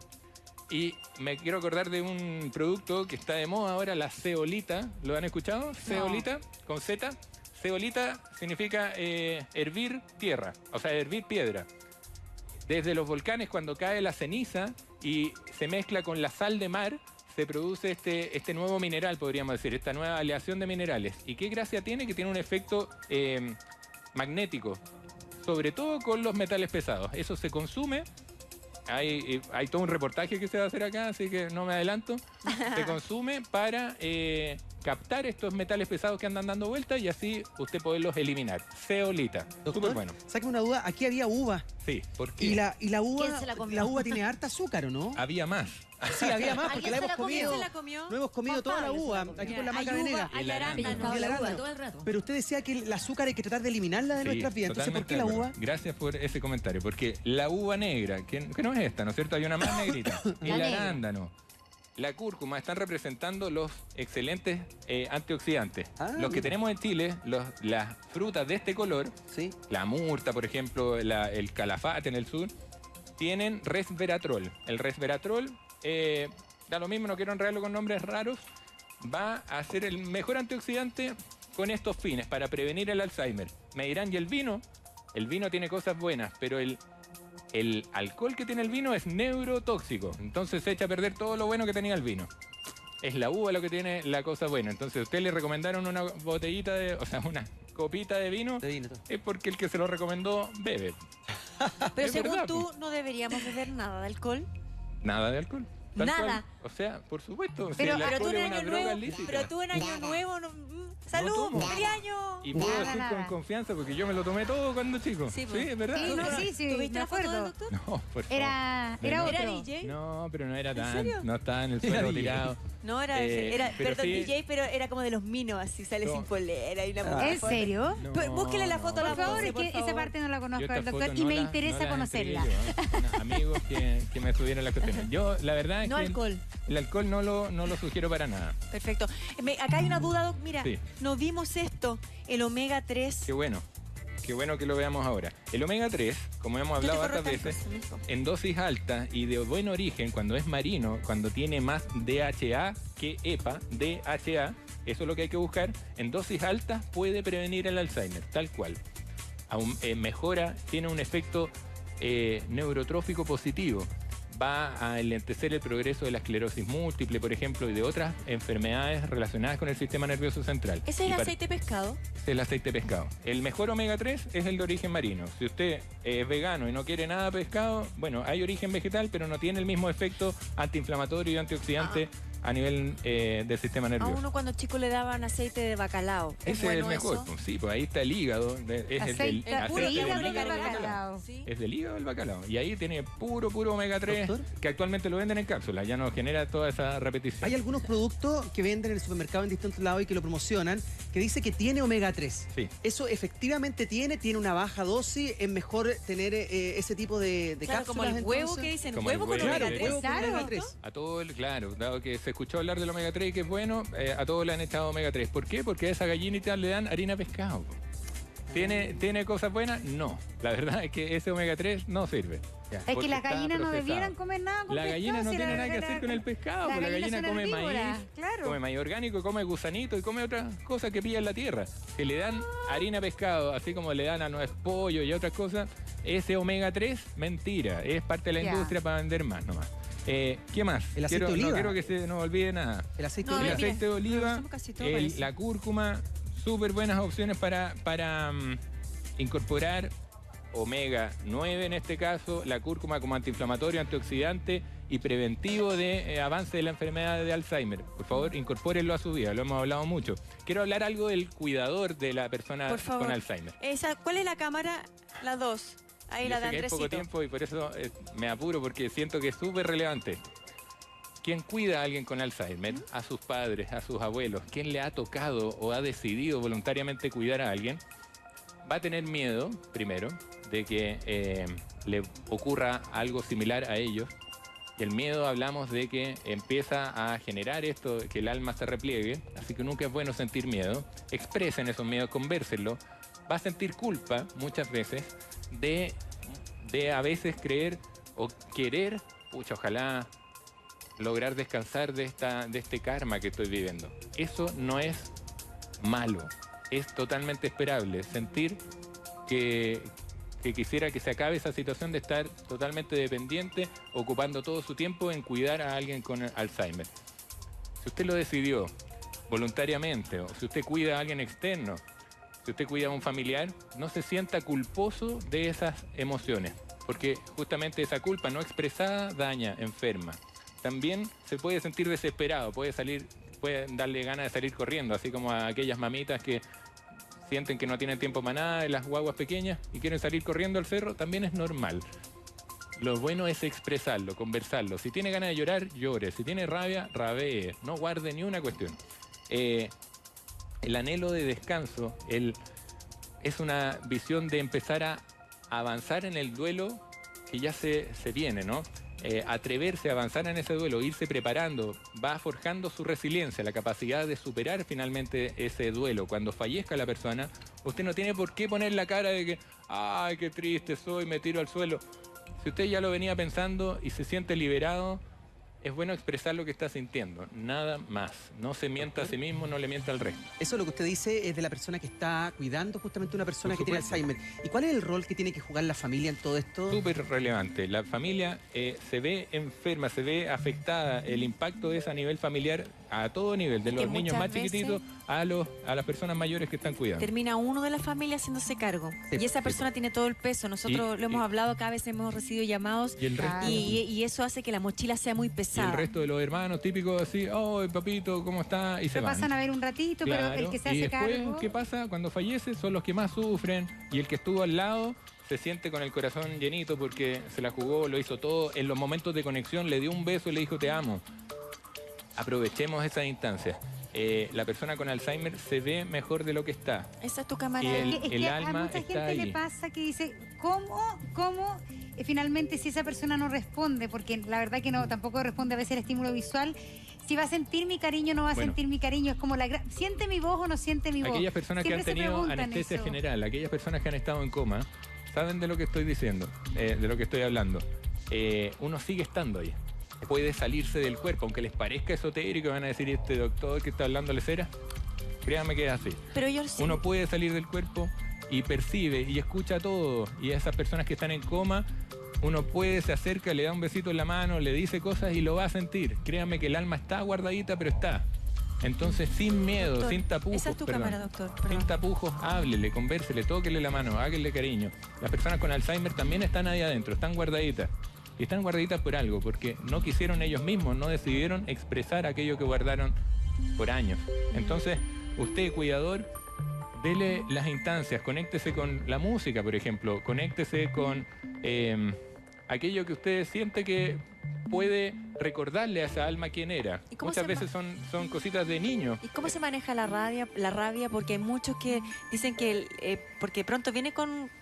Y me quiero acordar de un producto que está de moda ahora, la zeolita. ¿Lo han escuchado? Zeolita, con Z. Zeolita significa hervir tierra, o sea, hervir piedra. Desde los volcanes, cuando cae la ceniza y se mezcla con la sal de mar, se produce este nuevo mineral, podríamos decir, esta nueva aleación de minerales. ¿Y qué gracia tiene? Que tiene un efecto magnético, sobre todo con los metales pesados. Eso se consume. Hay todo un reportaje que se va a hacer acá, así que no me adelanto. Se consume para captar estos metales pesados que andan dando vueltas y así usted poderlos eliminar. Zeolita. Súper Doctor, bueno. sáqueme una duda. Aquí había uva. Sí, porque Y la uva, ¿Quién se la comió? la uva tiene harta azúcar, ¿o no? había más. Sí, había más porque ¿Alguien la se hemos la comió? comido. ¿Quién se la comió? No hemos comido Juan toda la Pablo se uva la comió. aquí por la Hay maca uva, venega. hay El arándano, arándano. Y el hay uva arándano. todo el rato. Pero usted decía que el azúcar hay que tratar de eliminarla de Sí, nuestras vidas. Entonces, ¿por totalmente qué la de uva? acuerdo. Gracias por ese comentario, porque la uva negra, que no es esta, ¿no es cierto? Hay una más negrita. La El negra. arándano, la cúrcuma están representando los excelentes antioxidantes. Ah, los que mira. tenemos en Chile, las frutas de este color, Sí. la murta, por ejemplo, el calafate en el sur, tienen resveratrol. El resveratrol, da lo mismo, no quiero enredarlo con nombres raros, va a ser el mejor antioxidante con estos fines, para prevenir el Alzheimer. Me dirán, ¿y el vino? El vino tiene cosas buenas, pero el alcohol que tiene el vino es neurotóxico. Entonces se echa a perder todo lo bueno que tenía el vino. Es la uva lo que tiene la cosa buena. Entonces, a usted le recomendaron una botellita una copita de vino, Te vino todo. es porque el que se lo recomendó bebe. Pero Es según verdad, tú, no deberíamos beber nada de alcohol. Nada de alcohol. Tal Nada. cual. O sea, por supuesto. si Pero- el Pero tú alcohol en es una año droga nuevo, lícita. pero tú en año nuevo, salud, tomo. feliz año. Y puedo Nada, decir con nada. confianza porque yo me lo tomé todo cuando chico. Sí, Sí, pues. es verdad. Sí, es no, verdad. sí, sí, ¿Tuviste me la foto del acuerdo. doctor? No, por favor. Era No, otro. ¿Era DJ? No, pero no era ¿En tan. serio? No estaba en el Era suelo DJ. tirado. No, era pero perdón, sí. DJ, pero era como de los minos, así sale No. sin polera y una Ah. ¿En serio? No, Pues, búsquele la foto a la Por favor, Monse, es que por esa favor. parte no la Yo conozco estas del doctor fotos y no me las- interesa no las conocerla. entregué yo, unos amigos que me subieron las cuestiones. Yo, la verdad es No que alcohol. el alcohol no lo sugiero para nada. Perfecto. Acá hay una duda, Doc. Mira, Sí. no vimos esto, el omega 3. Qué bueno. Qué bueno que lo veamos ahora. El omega 3, como hemos hablado hartas veces, en dosis altas y de buen origen, cuando es marino, cuando tiene más DHA que EPA, DHA, eso es lo que hay que buscar, en dosis altas puede prevenir el Alzheimer, tal cual. Mejora, tiene un efecto neurotrófico positivo. Va a enlentecer el progreso de la esclerosis múltiple, por ejemplo, y de otras enfermedades relacionadas con el sistema nervioso central. ¿Ese es Y el para- aceite de pescado? es el aceite de pescado. El mejor omega 3 es el de origen marino. Si usted es vegano y no quiere nada de pescado, bueno, hay origen vegetal, pero no tiene el mismo efecto antiinflamatorio y antioxidante a nivel del sistema A nervioso. uno cuando chico le daban aceite de bacalao. Ese es el bueno mejor. eso? Pues, sí, pues ahí está el hígado. Es Aceite el puro de hígado omega de del bacalao. Sí. Es del hígado del bacalao. Y ahí tiene puro omega 3, Doctor. que actualmente lo venden en cápsulas. Ya no genera toda esa repetición. Hay algunos productos que venden en el supermercado en distintos lados y que lo promocionan, que dice que tiene omega 3. Sí. Eso efectivamente tiene una baja dosis, es mejor tener ese tipo de Claro, como el cápsulas, huevo entonces. que dicen, Como el huevo con huevo, omega Claro, el 3. huevo con Claro. omega 3. A todo claro, dado que se escuchó hablar del omega 3 que es bueno, a todos le han echado omega 3. ¿Por qué? Porque a esa gallinita le dan harina de pescado. ¿Tiene cosas buenas? No. La verdad es que ese omega 3 no sirve. Es Porque que las está gallinas no procesado. debieran comer nada con La gallina no pescado, si tiene la- nada que la- hacer con el pescado, las porque la gallinas gallina son come herbívoras, maíz, claro. come maíz orgánico, come gusanito y come otras cosas que pilla en la tierra. Si le dan harina de pescado, así como le dan a nuez pollo y otras cosas, ese omega 3, mentira, es parte de la Ya. industria para vender más nomás. ¿Qué más? El aceite de oliva. No quiero que se nos olvide nada. El aceite No, de El oliva. mire, aceite de oliva, usamos casi todo, parece. la cúrcuma, súper buenas opciones para incorporar omega 9 en este caso, la cúrcuma como antiinflamatorio, antioxidante y preventivo de avance de la enfermedad de Alzheimer. Por favor, incorpórenlo a su vida, lo hemos hablado mucho. Quiero hablar algo del cuidador de la persona Por favor. con Alzheimer. ¿Cuál es la cámara? La 2. Ahí Yo la de sé que hay poco Andresito. tiempo y por eso me apuro porque siento que es súper relevante. ¿Quién cuida a alguien con Alzheimer? A sus padres, a sus abuelos. ¿Quién le ha tocado o ha decidido voluntariamente cuidar a alguien? Va a tener miedo, primero, de que le ocurra algo similar a ellos. Y el miedo, hablamos de que empieza a generar esto, que el alma se repliegue. Así que nunca es bueno sentir miedo. Expresen esos miedos, convérsenlo. Va a sentir culpa, muchas veces, de a veces creer o querer, pucha, ojalá lograr descansar de este karma que estoy viviendo. Eso no es malo, es totalmente esperable. Sentir que quisiera que se acabe esa situación de estar totalmente dependiente, ocupando todo su tiempo en cuidar a alguien con Alzheimer. Si usted lo decidió voluntariamente, o si usted cuida a alguien externo, si usted cuida a un familiar, no se sienta culposo de esas emociones, porque justamente esa culpa no expresada daña, enferma. También se puede sentir desesperado, puede darle ganas de salir corriendo, así como a aquellas mamitas que sienten que no tienen tiempo para nada, de las guaguas pequeñas, y quieren salir corriendo al cerro, también es normal. Lo bueno es expresarlo, conversarlo. Si tiene ganas de llorar, llore. Si tiene rabia, rabee. No guarde ni una cuestión. El anhelo de descanso es una visión de empezar a avanzar en el duelo que ya se viene, ¿no? Atreverse a avanzar en ese duelo, irse preparando, va forjando su resiliencia, la capacidad de superar finalmente ese duelo. Cuando fallezca la persona, usted no tiene por qué poner la cara de que, ay, qué triste soy, me tiro al suelo. Si usted ya lo venía pensando y se siente liberado, es bueno expresar lo que está sintiendo, nada más. No se mienta a sí mismo, no le mienta al resto. Eso lo que usted dice es de la persona que está cuidando justamente una persona que tiene Alzheimer. ¿Y cuál es el rol que tiene que jugar la familia en todo esto? Súper relevante. La familia se ve enferma, se ve afectada. El impacto es a nivel familiar, a todo nivel, de los niños más chiquititos a las personas mayores que están cuidando. Termina uno de la familia haciéndose cargo. Sí, Y esa sí. persona tiene todo el peso. Nosotros lo hemos hablado, cada vez hemos recibido llamados Y el resto, y eso hace que la mochila sea muy y el pesada. resto de los hermanos típicos así, oh, papito, ¿cómo está? Y se Lo van. pasan a ver un ratito, pero el que se y hace después, cargo... ¿qué pasa? Cuando fallece son los que más sufren y el que estuvo al lado se siente con el corazón llenito porque se la jugó, lo hizo todo. En los momentos de conexión le dio un beso y le dijo te amo. Aprovechemos esas instancias. La persona con Alzheimer se ve mejor de lo que está. Esa es tu cámara. Y Es que a alma mucha está gente le ahí. pasa que dice, ¿cómo finalmente si esa persona no responde? Porque la verdad que no, tampoco responde a veces el estímulo visual. Si va a sentir mi cariño o no va a Bueno. sentir mi cariño, es como ¿siente mi voz o no siente mi voz? Aquellas personas que han Siempre se tenido preguntan anestesia eso. general, aquellas personas que han estado en coma, saben de lo que estoy diciendo, de lo que estoy hablando. Uno sigue estando ahí. Puede salirse del cuerpo, aunque les parezca esotérico, van a decir, este doctor que está hablando cera. Créanme que es así. Pero yo sí. Uno puede salir del cuerpo y percibe y escucha todo. Y a esas personas que están en coma, uno puede, se acerca, le da un besito en la mano, le dice cosas y lo va a sentir. Créanme que el alma está guardadita, pero está. Entonces, sin miedo, Doctor, sin tapujos. esa es tu perdón. cámara, doctor, Sin perdón. tapujos, háblele, convérsele, tóquele la mano, háganle cariño. Las personas con Alzheimer también están ahí adentro, están guardaditas. Y están guardaditas por algo, porque no quisieron ellos mismos, no decidieron expresar aquello que guardaron por años. Entonces, usted, cuidador, dele las instancias, conéctese con la música, por ejemplo, conéctese con aquello que usted siente que puede recordarle a esa alma quién era. ¿Y cómo Muchas se veces son cositas de niño. ¿Y cómo se maneja la rabia? Porque hay muchos que dicen que porque pronto viene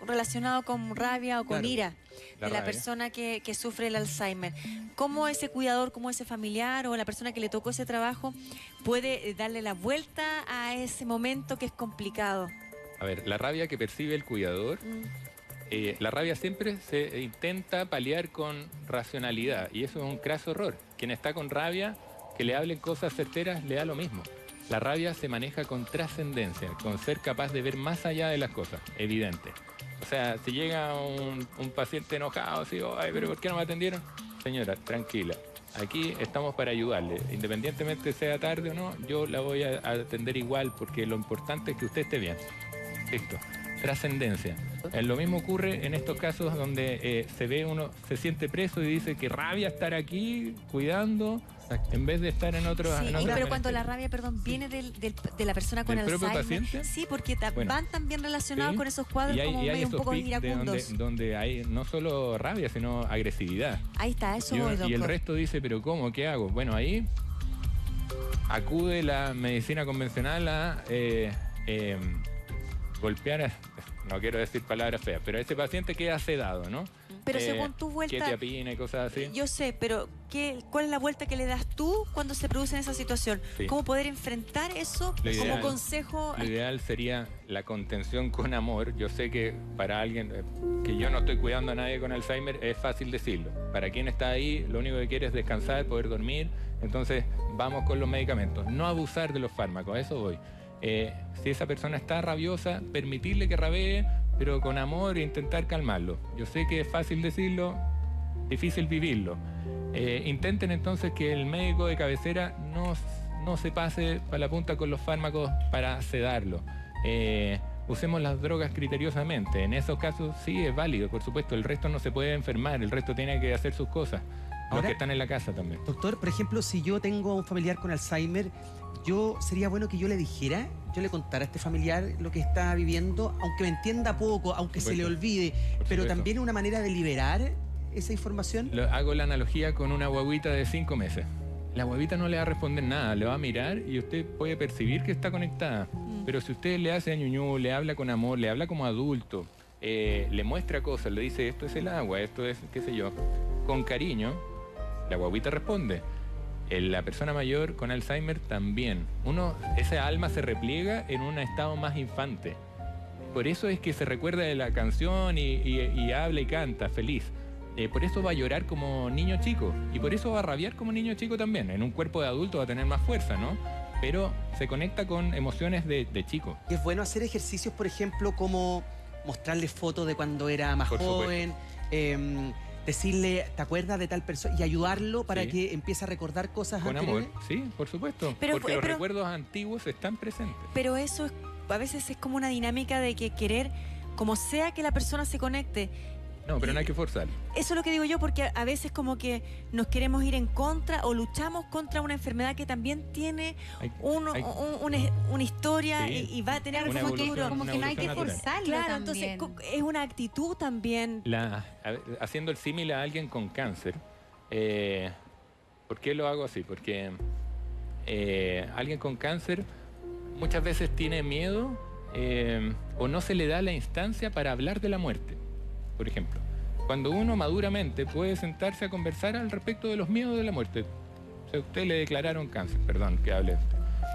relacionado con rabia o con Claro, ira la de la rabia. persona que sufre el Alzheimer. ¿Cómo ese cuidador, cómo ese familiar o la persona que le tocó ese trabajo puede darle la vuelta a ese momento que es complicado? A ver, la rabia que percibe el cuidador, la rabia siempre se intenta paliar con racionalidad y eso es un craso error. Quien está con rabia, que le hablen cosas certeras, le da lo mismo. La rabia se maneja con trascendencia, con ser capaz de ver más allá de las cosas, evidente. O sea, si llega un paciente enojado, así, ay, pero ¿por qué no me atendieron? Señora, tranquila, aquí estamos para ayudarle. Independientemente sea tarde o no, yo la voy a atender igual porque lo importante es que usted esté bien. Listo. Trascendencia. Lo mismo ocurre en estos casos donde se siente preso y dice que rabia estar aquí cuidando en vez de estar en otro. Sí, pero cuando la rabia, viene de la persona con ¿Del propio Alzheimer. paciente? Sí, porque Bueno, van también relacionados sí, con esos cuadros como hay medio un esos poco pics de iracundos. donde hay no solo rabia, sino agresividad. Ahí está, eso voy, doctor. Y el resto dice, pero ¿cómo? ¿Qué hago? Bueno, ahí acude la medicina convencional a golpear, no quiero decir palabras feas, pero ese paciente queda sedado, ¿no? Pero según tu vuelta, quetiapina y cosas así. Yo sé, pero ¿cuál es la vuelta que le das tú cuando se produce en esa situación? Sí. ¿Cómo poder enfrentar eso como consejo? Lo ideal sería la contención con amor. Yo sé que para alguien que yo no estoy cuidando a nadie con Alzheimer es fácil decirlo. Para quien está ahí, lo único que quiere es descansar, poder dormir. Entonces vamos con los medicamentos. No abusar de los fármacos, a eso voy. Si esa persona está rabiosa, permitirle que rabee, pero con amor e intentar calmarlo. Yo sé que es fácil decirlo, difícil vivirlo. Intenten entonces que el médico de cabecera no se pase para la punta con los fármacos para sedarlo. Usemos las drogas criteriosamente. En esos casos sí es válido, por supuesto. El resto no se puede enfermar, el resto tiene que hacer sus cosas. Los Ahora, que están en la casa también. Doctor, por ejemplo, si yo tengo un familiar con Alzheimer, sería bueno que yo le dijera, yo le contara a este familiar lo que está viviendo, aunque me entienda poco, aunque se le olvide, pero también una manera de liberar esa información. Hago la analogía con una guaguita de 5 meses. La guaguita no le va a responder nada, le va a mirar y usted puede percibir que está conectada. Pero si usted le hace ñuñú, le habla con amor, le habla como adulto, le muestra cosas, le dice esto es el agua, esto es qué sé yo, con cariño, la guaguita responde. La persona mayor con Alzheimer también. Esa alma se repliega en un estado más infante. Por eso es que se recuerda de la canción y habla y canta feliz. Por eso va a llorar como niño chico. Y por eso va a rabiar como niño chico también. En un cuerpo de adulto va a tener más fuerza, ¿no? Pero se conecta con emociones de chico. Y es bueno hacer ejercicios, por ejemplo, como mostrarle fotos de cuando era más joven, decirle, ¿te acuerdas de tal persona? Y ayudarlo para que empiece a recordar cosas con anteriores. amor, sí, por supuesto. Porque los recuerdos antiguos están presentes. Pero eso a veces es como una dinámica de que querer, como sea que la persona se conecte. No, pero no hay que forzar. Eso es lo que digo yo, porque a veces como que nos queremos ir en contra o luchamos contra una enfermedad que también tiene una historia y va a tener un futuro. Como que no hay que forzarlo. Claro, también. entonces es una actitud también. Haciendo el símil a alguien con cáncer, ¿por qué lo hago así? Porque alguien con cáncer muchas veces tiene miedo o no se le da la instancia para hablar de la muerte. Por ejemplo, cuando uno maduramente puede sentarse a conversar al respecto de los miedos de la muerte. O sea, a usted le declararon cáncer, perdón que hable.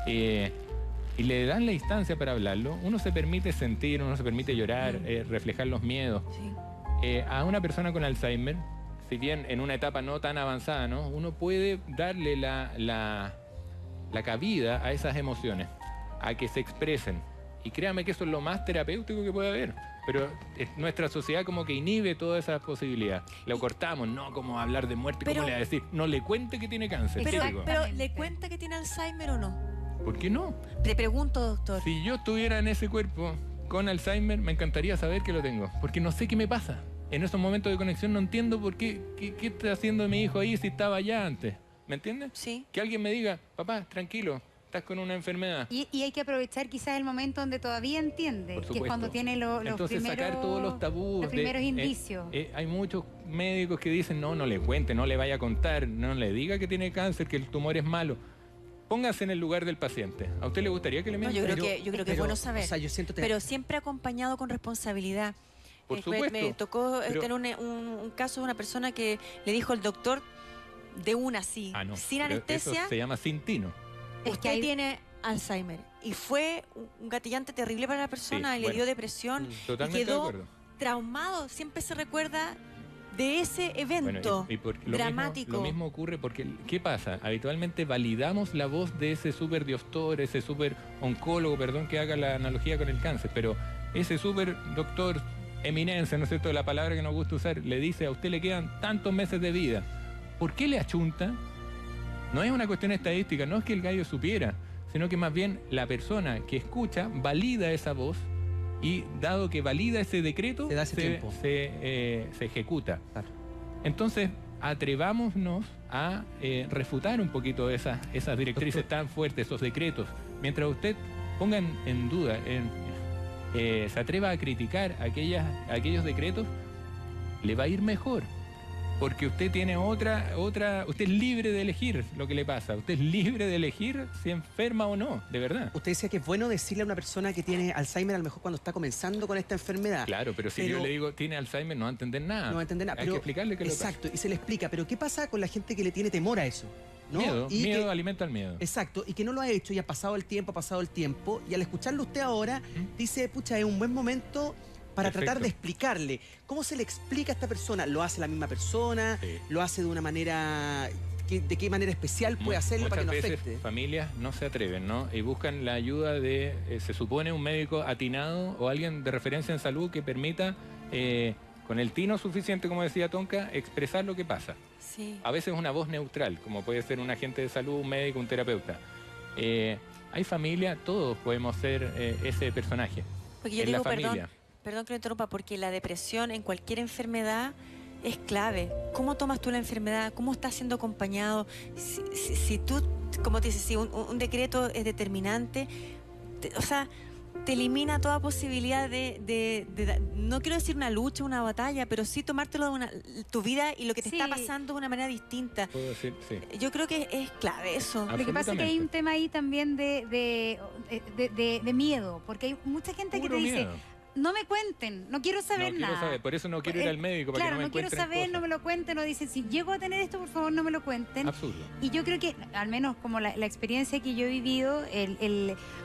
Y le dan la instancia para hablarlo, uno se permite sentir, uno se permite llorar, reflejar los miedos. Sí. A una persona con Alzheimer, si bien en una etapa no tan avanzada, ¿no? Uno puede darle la cabida a esas emociones, a que se expresen. Y créame que eso es lo más terapéutico que puede haber. Pero nuestra sociedad como que inhibe toda esa posibilidad. Lo cortamos, no como hablar de muerte, ¿cómo le va a decir? No le cuente que tiene cáncer. Pero ¿le cuenta que tiene Alzheimer o no? ¿Por qué no? Le pregunto, doctor. Si yo estuviera en ese cuerpo con Alzheimer, me encantaría saber que lo tengo. Porque no sé qué me pasa. En esos momentos de conexión no entiendo por qué está haciendo mi hijo ahí si estaba allá antes. ¿Me entiendes? Sí. Que alguien me diga, papá, tranquilo, estás con una enfermedad. Y hay que aprovechar quizás el momento donde todavía entiende, Por que supuesto. es cuando tiene los Entonces, primeros, sacar todos los tabús. los primeros indicios. Hay muchos médicos que dicen, no le cuente, no le vaya a contar, no le diga que tiene cáncer, que el tumor es malo. Póngase en el lugar del paciente. ¿A usted le gustaría que le mienta? Yo creo que es bueno saber. O sea, yo siento pero siempre acompañado con responsabilidad. Por supuesto. Me tocó tener un caso de una persona que le dijo al doctor de una así, sin anestesia. Eso se llama sin tino. Usted tiene Alzheimer. Y fue un gatillante terrible para la persona y le dio depresión y quedó traumado. Siempre se recuerda de ese evento dramático. Lo mismo ocurre porque, ¿qué pasa? Habitualmente validamos la voz de ese súper doctor, ese súper oncólogo, perdón que haga la analogía con el cáncer, pero ese súper doctor eminencia, ¿no es cierto?, la palabra que nos gusta usar, le dice a usted le quedan tantos meses de vida. ¿Por qué le achunta? No es una cuestión estadística, no es que el gallo supiera, sino que más bien la persona que escucha valida esa voz y dado que valida ese decreto, Se da ese tiempo. se ejecuta. Claro. Entonces, atrevámonos a refutar un poquito esas directrices tan fuertes, esos decretos. Mientras usted ponga en duda, se atreva a criticar aquellos decretos, le va a ir mejor. Porque usted tiene usted es libre de elegir lo que le pasa. Usted es libre de elegir si enferma o no, de verdad. Usted decía que es bueno decirle a una persona que tiene Alzheimer, a lo mejor cuando está comenzando con esta enfermedad. Claro, pero si yo le digo, tiene Alzheimer, no va a entender nada. No va a entender nada. Hay que explicarle qué le pasa. Exacto, y se le explica. Pero ¿qué pasa con la gente que le tiene temor a eso? ¿No? Miedo, Y miedo que- alimenta el miedo. Exacto, y que no lo ha hecho y ha pasado el tiempo, y al escucharlo usted ahora, dice, pucha, es un buen momento para Perfecto. tratar de explicarle. ¿Cómo se le explica a esta persona? ¿Lo hace la misma persona? Sí. ¿Lo hace de una manera... ¿De qué manera especial puede hacerlo para que no Muchas veces afecte? familias no se atreven, ¿no? Y buscan la ayuda de, se supone, un médico atinado o alguien de referencia en salud que permita, con el tino suficiente, como decía Tonka, expresar lo que pasa. Sí. A veces una voz neutral, como puede ser un agente de salud, un médico, un terapeuta. Hay familia, todos podemos ser ese personaje. Porque yo en la digo, familia. perdón que lo interrumpa, porque la depresión en cualquier enfermedad es clave. ¿Cómo tomas tú la enfermedad? ¿Cómo estás siendo acompañado? Si tú, como te dices, si un decreto es determinante, o sea, te elimina toda posibilidad no quiero decir una lucha, una batalla, pero sí tomártelo de tu vida y lo que te Sí. está pasando de una manera distinta. Puedo decir, sí. Yo creo que es clave eso. Lo que pasa es que hay un tema ahí también de miedo, porque hay mucha gente que Puro te dice, miedo. no me cuenten, no quiero saber No quiero nada. saber, por eso no quiero ir al médico, para Claro, que no me no quiero encuentren saber, no cosas. me lo cuenten, o dicen, si llego a tener esto, por favor, no me lo cuenten. Absurdo. Y yo creo que, al menos como la experiencia que yo he vivido,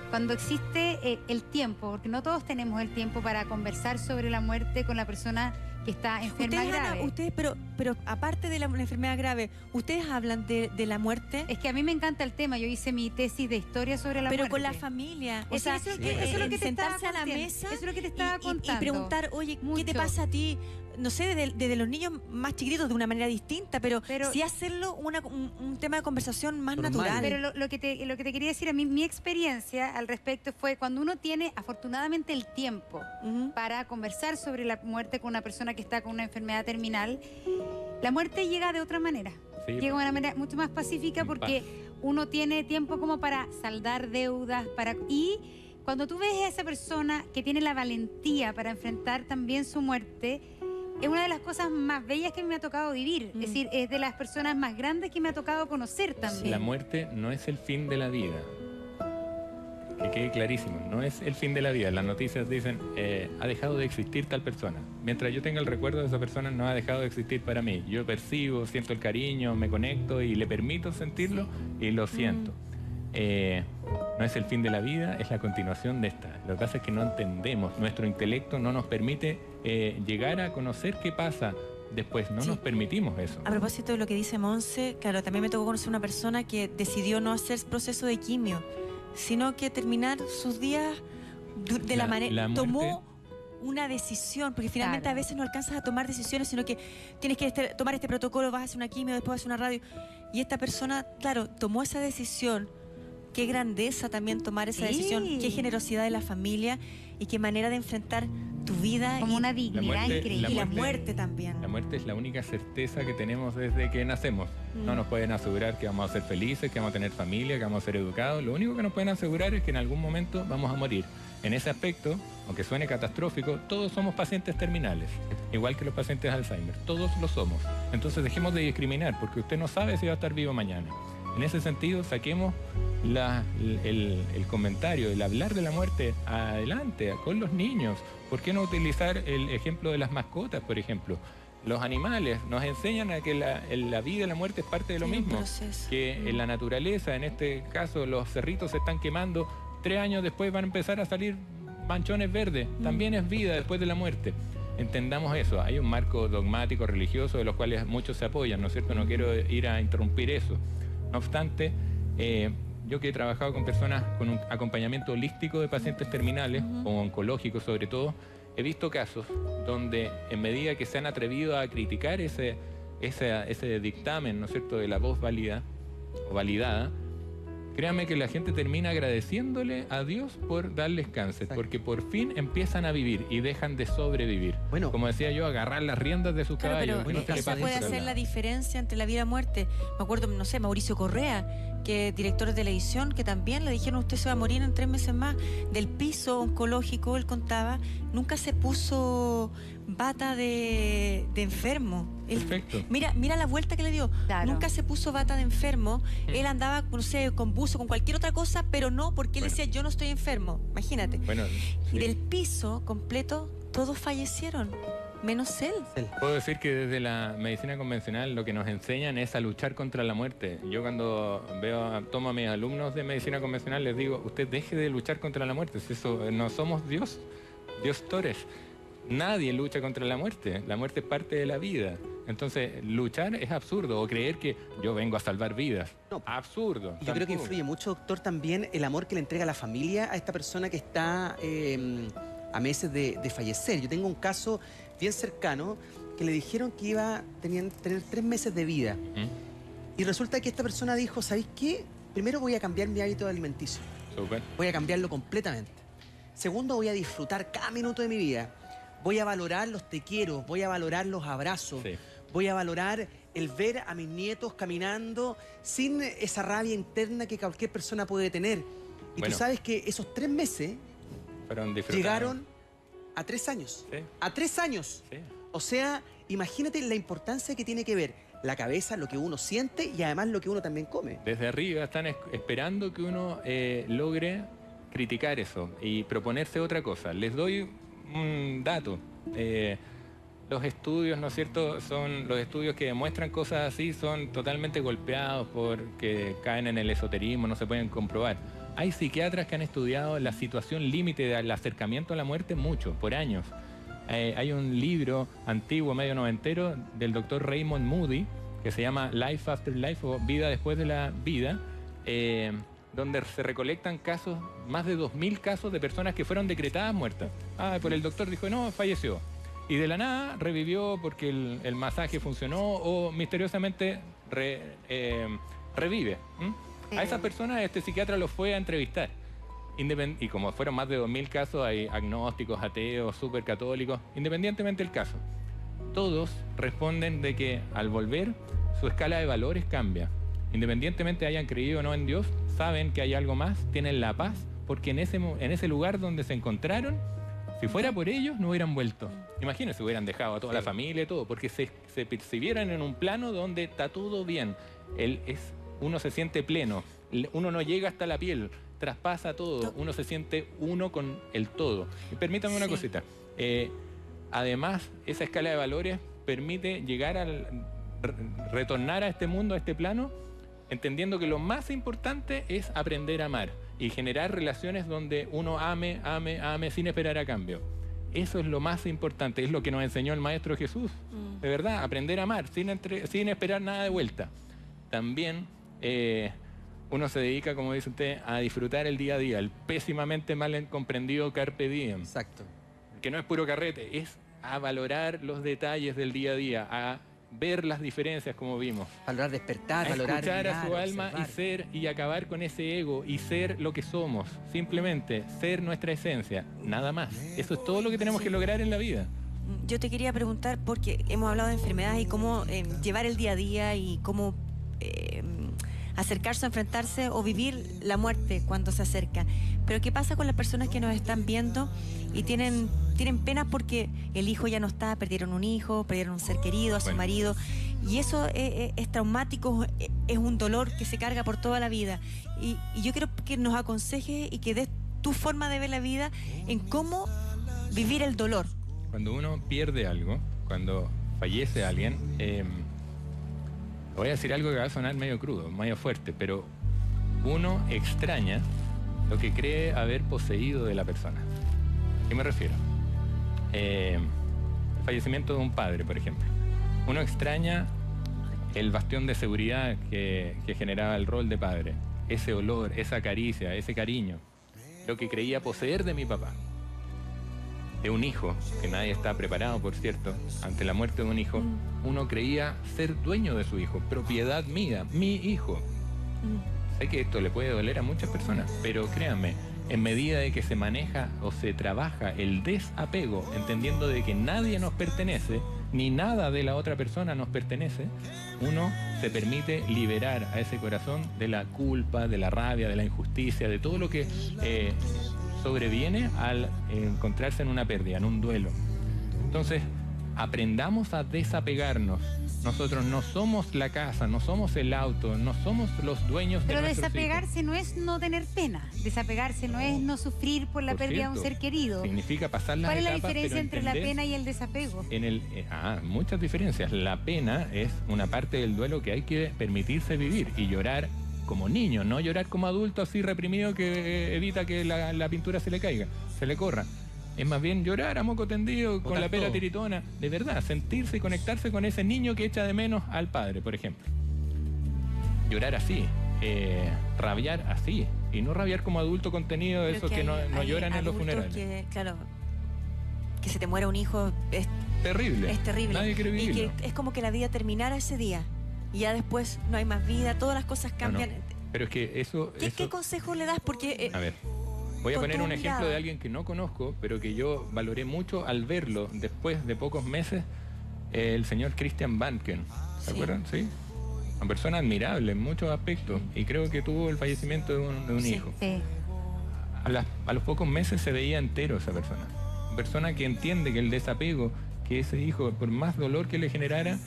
cuando existe el tiempo, porque no todos tenemos el tiempo para conversar sobre la muerte con la persona que está enferma Ustedes, Ana, grave. pero aparte de la enfermedad grave, ¿ustedes hablan de la muerte? Es que a mí me encanta el tema, yo hice mi tesis de historia sobre la Pero muerte. con la familia. O sea, eso es lo que te estaba sentarse a la contando. mesa Eso es lo que te estaba y contando. preguntar, oye, ¿qué te Mucho. pasa a ti? No sé, desde los niños más chiquititos de una manera distinta, pero Pero- sí hacerlo un tema de conversación más Normal. natural. Pero lo que te quería decir a mí, mi experiencia al respecto fue cuando uno tiene afortunadamente el tiempo Ujú. para conversar sobre la muerte con una persona que está con una enfermedad terminal, la muerte llega de otra manera. Sí, Llega de una manera mucho más pacífica en porque paz. uno tiene tiempo como para saldar deudas, y cuando tú ves a esa persona que tiene la valentía para enfrentar también su muerte, es una de las cosas más bellas que me ha tocado vivir. Es decir, es de las personas más grandes que me ha tocado conocer también. La muerte no es el fin de la vida. Que quede clarísimo, no es el fin de la vida. Las noticias dicen, ha dejado de existir tal persona. Mientras yo tenga el recuerdo de esa persona, no ha dejado de existir para mí. Yo percibo, siento el cariño, me conecto y le permito sentirlo y lo siento. No es el fin de la vida, es la continuación de esta. Lo que pasa es que no entendemos, nuestro intelecto no nos permite llegar a conocer qué pasa después, no Sí. nos permitimos eso. A propósito de lo que dice Monse, claro, también me tocó conocer una persona que decidió no hacer proceso de quimio, sino que terminar sus días de la manera... la muerte- Tomó una decisión, porque finalmente Claro. a veces no alcanzas a tomar decisiones, sino que tienes que tomar este protocolo, vas a hacer una quimio, después vas a hacer una radio. Y esta persona, claro, tomó esa decisión. Qué grandeza también tomar esa Sí. decisión, qué generosidad de la familia y qué manera de enfrentar tu vida Como y, una dignidad muerte- increíble. y la muerte también. La muerte es la única certeza que tenemos desde que nacemos. No nos pueden asegurar que vamos a ser felices, que vamos a tener familia, que vamos a ser educados. Lo único que nos pueden asegurar es que en algún momento vamos a morir. En ese aspecto, aunque suene catastrófico, todos somos pacientes terminales, igual que los pacientes de Alzheimer. Todos lo somos. Entonces dejemos de discriminar, porque usted no sabe si va a estar vivo mañana. En ese sentido, saquemos el comentario, el hablar de la muerte adelante, con los niños. ¿Por qué no utilizar el ejemplo de las mascotas, por ejemplo? Los animales nos enseñan a que la vida y la muerte es parte de lo Tiene un mismo. proceso. Que en la naturaleza, en este caso, los cerritos se están quemando. 3 años después van a empezar a salir manchones verdes. También es vida después de la muerte. Entendamos eso. Hay un marco dogmático, religioso, de los cuales muchos se apoyan, ¿no es cierto? No quiero ir a interrumpir eso. No obstante, yo que he trabajado con personas con un acompañamiento holístico de pacientes terminales, o oncológicos sobre todo, he visto casos donde en medida que se han atrevido a criticar ese ese dictamen, ¿no es cierto?, de la voz válida o validada, créanme que la gente termina agradeciéndole a Dios por darles cáncer, porque por fin empiezan a vivir y dejan de sobrevivir. Bueno, como decía yo, agarrar las riendas de sus Claro, caballos. pero Bueno, ¿qué le eso pasa puede por al hacer lado? la diferencia entre la vida y la muerte. Me acuerdo, no sé, Mauricio Correa, que es director de televisión, que también le dijeron usted se va a morir en 3 meses más. Del piso oncológico, él contaba, nunca se puso bata de enfermo. Él, Perfecto. mira la vuelta que le dio. Claro. Nunca se puso bata de enfermo. Él andaba, no sé, con buzo, con cualquier otra cosa, pero no porque él Bueno. decía yo no estoy enfermo. Imagínate. Bueno, Y sí. del piso completo, todos fallecieron, menos él. Puedo decir que desde la medicina convencional lo que nos enseñan es a luchar contra la muerte. Yo cuando tomo a mis alumnos de medicina convencional les digo, usted deje de luchar contra la muerte. Si eso, no somos Dios, Dios Torres. Nadie lucha contra la muerte. La muerte es parte de la vida. Entonces, luchar es absurdo. O creer que yo vengo a salvar vidas. No. Absurdo. Y yo creo que Tampoco. influye mucho, doctor, también el amor que le entrega la familia a esta persona que está a meses de fallecer. Yo tengo un caso bien cercano que le dijeron que iba a tener 3 meses de vida. Y resulta que esta persona dijo, ¿sabéis qué? Primero voy a cambiar mi hábito alimenticio. Súper. Voy a cambiarlo completamente. Segundo, voy a disfrutar cada minuto de mi vida. Voy a valorar los te quiero, voy a valorar los abrazos. Sí. Voy a valorar el ver a mis nietos caminando sin esa rabia interna que cualquier persona puede tener. Y Bueno. tú sabes que esos 3 meses Fueron disfrutados. llegaron a 3 años. Sí, A 3 años. sí. O sea, imagínate la importancia que tiene que ver la cabeza, lo que uno siente y además lo que uno también come. Desde arriba están esperando que uno logre criticar eso y proponerse otra cosa. Les doy un dato. Los estudios, ¿no es cierto? Son los estudios que demuestran cosas así, son totalmente golpeados porque caen en el esoterismo, no se pueden comprobar. Hay psiquiatras que han estudiado la situación límite del acercamiento a la muerte mucho, por años. Hay un libro antiguo, medio noventero, del doctor Raymond Moody, que se llama Life After Life, o Vida después de la vida, donde se recolectan casos, más de 2000 casos de personas que fueron decretadas muertas. Por el doctor dijo, no, falleció. Y de la nada revivió porque el masaje funcionó o misteriosamente revive. A esas personas este psiquiatra los fue a entrevistar. Y como fueron más de 2000 casos, hay agnósticos, ateos, súper católicos, independientemente del caso. Todos responden de que al volver su escala de valores cambia. Independientemente hayan creído o no en Dios, saben que hay algo más, tienen la paz, porque en ese lugar donde se encontraron, si fuera por ellos, no hubieran vuelto. Imagínense, hubieran dejado a toda la familia y todo, porque se percibieran en un plano donde está todo bien. Uno se siente pleno, uno no llega hasta la piel, traspasa todo, uno se siente uno con el todo. Y permítame una cosita. Además, esa escala de valores permite llegar retornar a este mundo, a este plano, entendiendo que lo más importante es aprender a amar y generar relaciones donde uno ame sin esperar a cambio. Eso es lo más importante, es lo que nos enseñó el Maestro Jesús. De verdad, aprender a amar sin esperar nada de vuelta. También uno se dedica, como dice usted, a disfrutar el día a día, el pésimamente mal comprendido carpe diem. Exacto. Que no es puro carrete, es a valorar los detalles del día a día, a ver las diferencias como vimos. Valorar despertar, A valorar escuchar a mirar, su alma y observar. ser y acabar con ese ego y ser lo que somos. Simplemente ser nuestra esencia, nada más. Eso es todo lo que tenemos que lograr en la vida. Yo te quería preguntar, porque hemos hablado de enfermedades y cómo llevar el día a día y cómo acercarse, enfrentarse o vivir la muerte cuando se acerca. Pero ¿qué pasa con las personas que nos están viendo y tienen pena porque el hijo ya no está, perdieron un hijo, perdieron un ser querido, a su marido, y eso es traumático, es un dolor que se carga por toda la vida. Y yo quiero que nos aconsejes y que des tu forma de ver la vida en cómo vivir el dolor. Cuando uno pierde algo, cuando fallece alguien, voy a decir algo que va a sonar medio crudo, medio fuerte, pero uno extraña lo que cree haber poseído de la persona. ¿A qué me refiero? El fallecimiento de un padre, por ejemplo. Uno extraña el bastión de seguridad que generaba el rol de padre, ese olor, esa caricia, ese cariño, lo que creía poseer de mi papá. de un hijo, que nadie está preparado, por cierto, ante la muerte de un hijo, uno creía ser dueño de su hijo, propiedad mía, mi hijo. Sé que esto le puede doler a muchas personas, pero créanme, en medida de que se maneja o se trabaja el desapego, entendiendo de que nadie nos pertenece, ni nada de la otra persona nos pertenece, uno se permite liberar a ese corazón de la culpa, de la rabia, de la injusticia, de todo lo que sobreviene al encontrarse en una pérdida, en un duelo. Entonces, aprendamos a desapegarnos. Nosotros no somos la casa, no somos el auto, no somos los dueños de nuestros desapegarse hijos. no es no tener pena. Desapegarse no es no sufrir por la pérdida de un ser querido. Significa pasar las ¿Cuál es la etapas, diferencia pero entre la entender pena y el desapego? Muchas diferencias. La pena es una parte del duelo que hay que permitirse vivir y llorar como niño, no llorar como adulto así reprimido que evita que la pintura se le caiga, se le corra. Es más bien llorar a moco tendido, con la pera tiritona, de verdad, sentirse y conectarse con ese niño que echa de menos al padre, por ejemplo. Llorar así, rabiar así, y no rabiar como adulto contenido de esos que no lloran en los funerales. Claro, que se te muera un hijo es terrible. Es terrible. Nadie quiere vivirlo. Y que es como que la vida terminara ese día, y ya después no hay más vida, todas las cosas cambian. No. Pero es que eso... ¿Qué consejo le das? Porque... a ver... Voy a poner un ejemplo mirada de alguien que no conozco, pero que yo valoré mucho al verlo después de pocos meses, el señor Christian Banken. ¿Se acuerdan? Sí. Una persona admirable en muchos aspectos y creo que tuvo el fallecimiento de un hijo. Sí. A los pocos meses se veía entero esa persona. Una persona que entiende que el desapego, que ese hijo, por más dolor que le generara,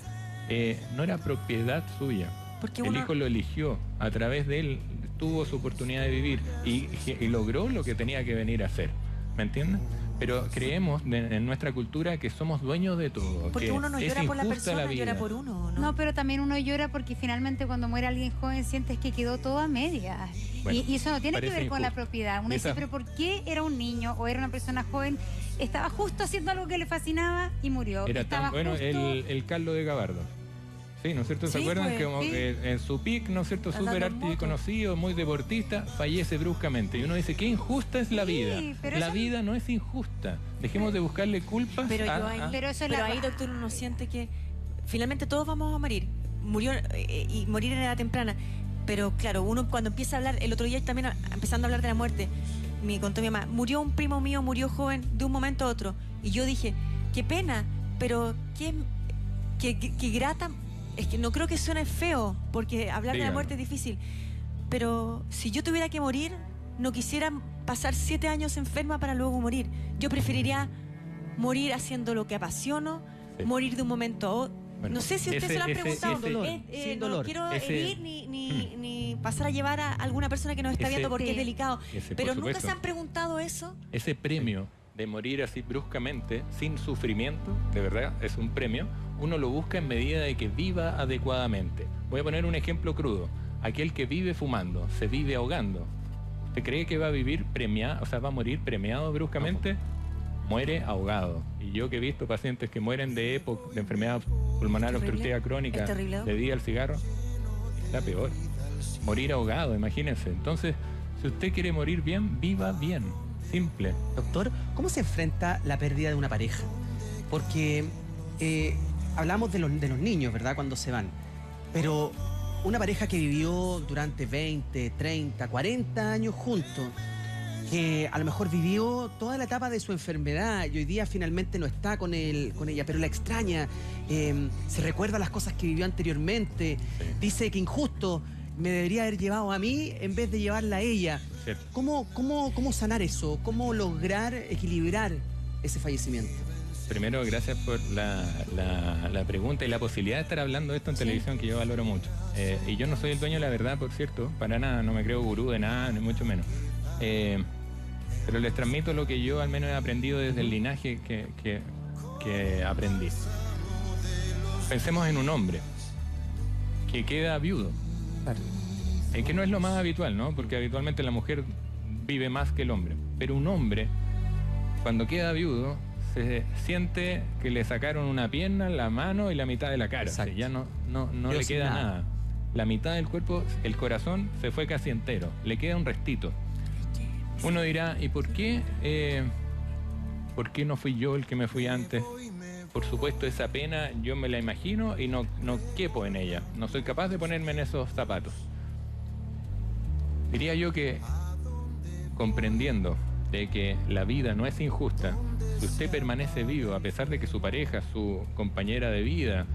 no era propiedad suya. Porque el hijo lo eligió, a través de él tuvo su oportunidad de vivir y logró lo que tenía que venir a hacer. ¿Me entienden? Pero creemos en nuestra cultura que somos dueños de todo. Porque uno no llora por la persona, llora por uno, ¿no? No, pero también uno llora porque finalmente cuando muere alguien joven sientes que quedó todo a medias. Bueno, y eso no tiene que ver con la propiedad. Uno dice, pero ¿por qué era un niño o era una persona joven? Estaba justo haciendo algo que le fascinaba y murió. Era Estaba tan bueno justo... el Carlos de Gabardo. Sí, ¿no es cierto? ¿Se acuerdan? Pues, como que en su pic, ¿no es cierto? Súper archiconocido, muy deportista, fallece bruscamente. Y uno dice, qué injusta es la vida. La vida no es injusta. Dejemos de buscarle culpas. Pero ahí, doctor, uno siente que finalmente todos vamos a morir. Murió y morir en edad temprana. Pero claro, uno cuando empieza a hablar, el otro día también empezando a hablar de la muerte, me contó mi mamá, murió un primo mío, murió joven de un momento a otro. Y yo dije, qué pena, pero qué grata. Es que no creo que suene feo, porque hablar de la muerte es difícil. Pero si yo tuviera que morir, no quisiera pasar 7 años enferma para luego morir. Yo preferiría morir haciendo lo que apasiono, morir de un momento a otro. Bueno, no sé si ustedes se lo han preguntado. Sin dolor. No quiero herir ni pasar a llevar a alguna persona que nos está viendo porque es delicado. Pero nunca se han preguntado eso. Ese premio de morir así bruscamente, sin sufrimiento, de verdad, es un premio. Uno lo busca en medida de que viva adecuadamente. Voy a poner un ejemplo crudo. Aquel que vive fumando, se vive ahogando. ¿Usted cree que va a vivir premiado, o sea, va a morir premiado bruscamente? No. Muere ahogado. Y yo que he visto pacientes que mueren de EPOC, de enfermedad pulmonar obstructiva crónica, debido al cigarro, es la peor. Morir ahogado, imagínense. Entonces, si usted quiere morir bien, viva bien. Simple. Doctor, ¿cómo se enfrenta la pérdida de una pareja? Porque hablamos de los niños, ¿verdad? Cuando se van. Pero una pareja que vivió durante 20, 30, 40 años juntos, que a lo mejor vivió toda la etapa de su enfermedad y hoy día finalmente no está con ella, pero la extraña, se recuerda las cosas que vivió anteriormente, dice que injusto, me debería haber llevado a mí en vez de llevarla a ella. ¿Cómo sanar eso? ¿Cómo lograr equilibrar ese fallecimiento? Primero, gracias por la pregunta y la posibilidad de estar hablando de esto en televisión, que yo valoro mucho. Y yo no soy el dueño de la verdad, por cierto, para nada, no me creo gurú de nada, ni mucho menos. Pero les transmito lo que yo al menos he aprendido desde el linaje que aprendí. Pensemos en un hombre que queda viudo. Que no es lo más habitual, ¿no? Porque habitualmente la mujer vive más que el hombre. Pero un hombre, cuando queda viudo, se siente que le sacaron una pierna, la mano y la mitad de la cara. O sea, ya no le queda nada. La mitad del cuerpo, el corazón, se fue casi entero. Le queda un restito. Uno dirá, ¿y por qué ¿Por qué no fui yo el que me fui antes? Por supuesto, esa pena yo me la imagino y no quepo en ella. No soy capaz de ponerme en esos zapatos. Diría yo que, comprendiendo de que la vida no es injusta, si usted permanece vivo a pesar de que su pareja, su compañera de vida,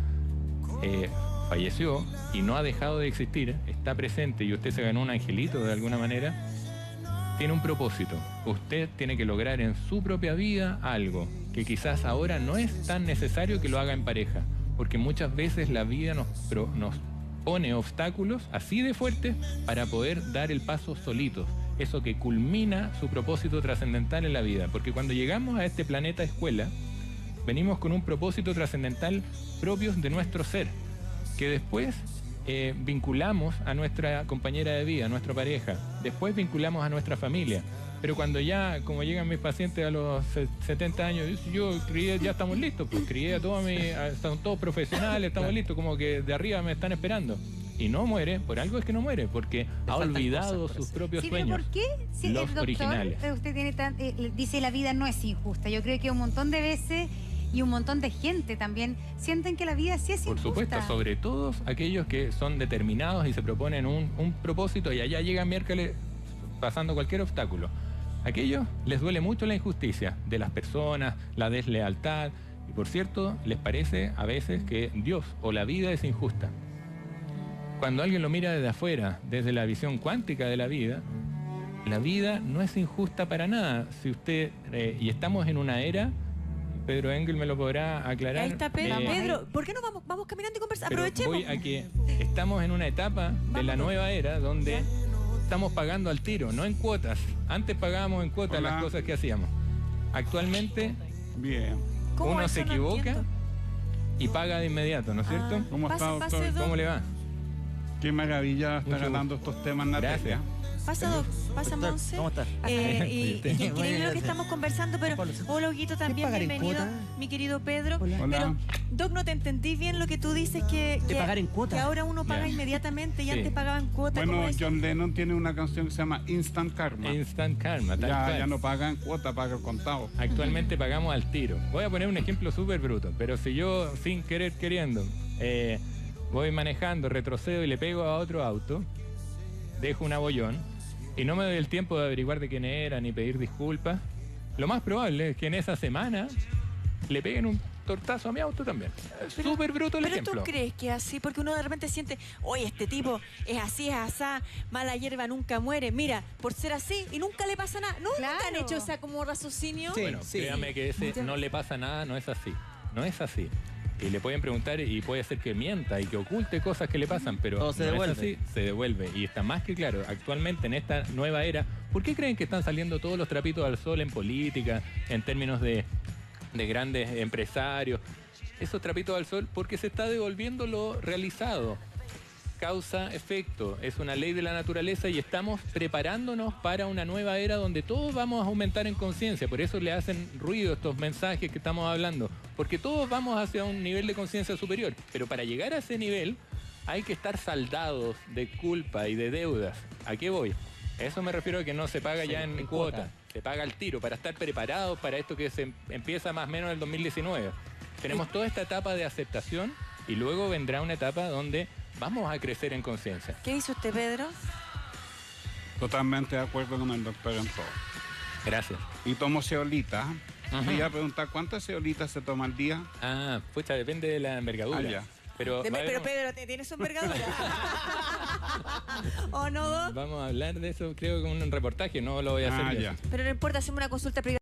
falleció y no ha dejado de existir, está presente y usted se ganó un angelito de alguna manera, tiene un propósito. Usted tiene que lograr en su propia vida algo que quizás ahora no es tan necesario que lo haga en pareja, porque muchas veces la vida nos pone obstáculos así de fuertes para poder dar el paso solitos, eso que culmina su propósito trascendental en la vida, porque cuando llegamos a este planeta escuela, venimos con un propósito trascendental propios de nuestro ser, que después vinculamos a nuestra compañera de vida, a nuestra pareja, después vinculamos a nuestra familia. Pero cuando ya, como llegan mis pacientes a los 70 años, yo crié, ya estamos listos, pues crié a todos están todos profesionales, estamos listos, como que de arriba me están esperando. Y no muere, por algo es que no muere, porque ha olvidado sus propios sueños. ¿Por qué? Si los el doctor, originales. Usted tiene dice la vida no es injusta. Yo creo que un montón de veces y un montón de gente también sienten que la vida sí es injusta. Por supuesto, sobre todo aquellos que son determinados y se proponen un propósito y allá llegan miércoles pasando cualquier obstáculo. A aquellos les duele mucho la injusticia de las personas, la deslealtad, y por cierto, les parece a veces que Dios o la vida es injusta. Cuando alguien lo mira desde afuera, desde la visión cuántica de la vida no es injusta para nada. Si usted, y estamos en una era, Pedro Engel me lo podrá aclarar. Ahí está Pedro. Pedro, ¿por qué no vamos caminando y conversando? Pero Aprovechemos. voy a que estamos en una etapa de la nueva era donde estamos pagando al tiro, no en cuotas. Antes pagábamos en cuotas las cosas que hacíamos. Actualmente uno se equivoca y paga de inmediato, ¿no es cierto? ¿Cómo está, doctor? ¿Cómo le va? Qué maravilla está ganando estos temas, Natalia. Pasa Monse. ¿Cómo estás? Increíble lo que estamos conversando, pero hola, Huguito, también pagar en bienvenido, cuota? mi querido Pedro. Hola. Pero, Doc, no te entendí bien lo que tú dices, que pagar en cuota. que ahora uno paga inmediatamente y antes pagaban cuota. Bueno, ¿cómo es? John Lennon tiene una canción que se llama Instant Karma. Instant Karma, tal cual. Ya no pagan cuota, paga el contado. Actualmente pagamos al tiro. Voy a poner un ejemplo súper bruto, pero si yo, sin querer queriendo, voy manejando, retrocedo y le pego a otro auto, dejo un abollón y no me doy el tiempo de averiguar de quién era ni pedir disculpas, lo más probable es que en esa semana le peguen un tortazo a mi auto también. Súper bruto el ejemplo. ¿Pero tú crees que es así? Porque uno de repente siente, oye, este tipo es así, es asá, mala hierba nunca muere. Mira, por ser así y nunca le pasa nada. ¿Nunca han hecho esa como raciocinio? Sí. Bueno, créame que ese no le pasa nada, no es así. No es así. Y le pueden preguntar y puede ser que mienta y que oculte cosas que le pasan, pero todo se no devuelve. es así, se devuelve. Y está más que claro, actualmente en esta nueva era, ¿por qué creen que están saliendo todos los trapitos al sol en política, en términos de grandes empresarios? Esos trapitos al sol, porque se está devolviendo lo realizado. Causa, efecto, es una ley de la naturaleza y estamos preparándonos para una nueva era donde todos vamos a aumentar en conciencia. Por eso le hacen ruido estos mensajes que estamos hablando, porque todos vamos hacia un nivel de conciencia superior. Pero para llegar a ese nivel hay que estar saldados de culpa y de deudas. ¿A qué voy? A eso me refiero a que no se paga ya en cuota, se paga al tiro, para estar preparados para esto que se empieza más o menos en el 2019. Tenemos toda esta etapa de aceptación y luego vendrá una etapa donde vamos a crecer en conciencia. ¿Qué dice usted, Pedro? Totalmente de acuerdo con el doctor en todo. Gracias. Y tomo ceolita. Le iba a preguntar, ¿cuántas ceolitas se toma al día? Ah, pucha, depende de la envergadura. Ya. Pero Pedro, ¿tienes su envergadura? ¿O no, Doc? vamos a hablar de eso, creo que en un reportaje, no lo voy a hacer yo. Ya. Pero no importa, hacemos una consulta privada.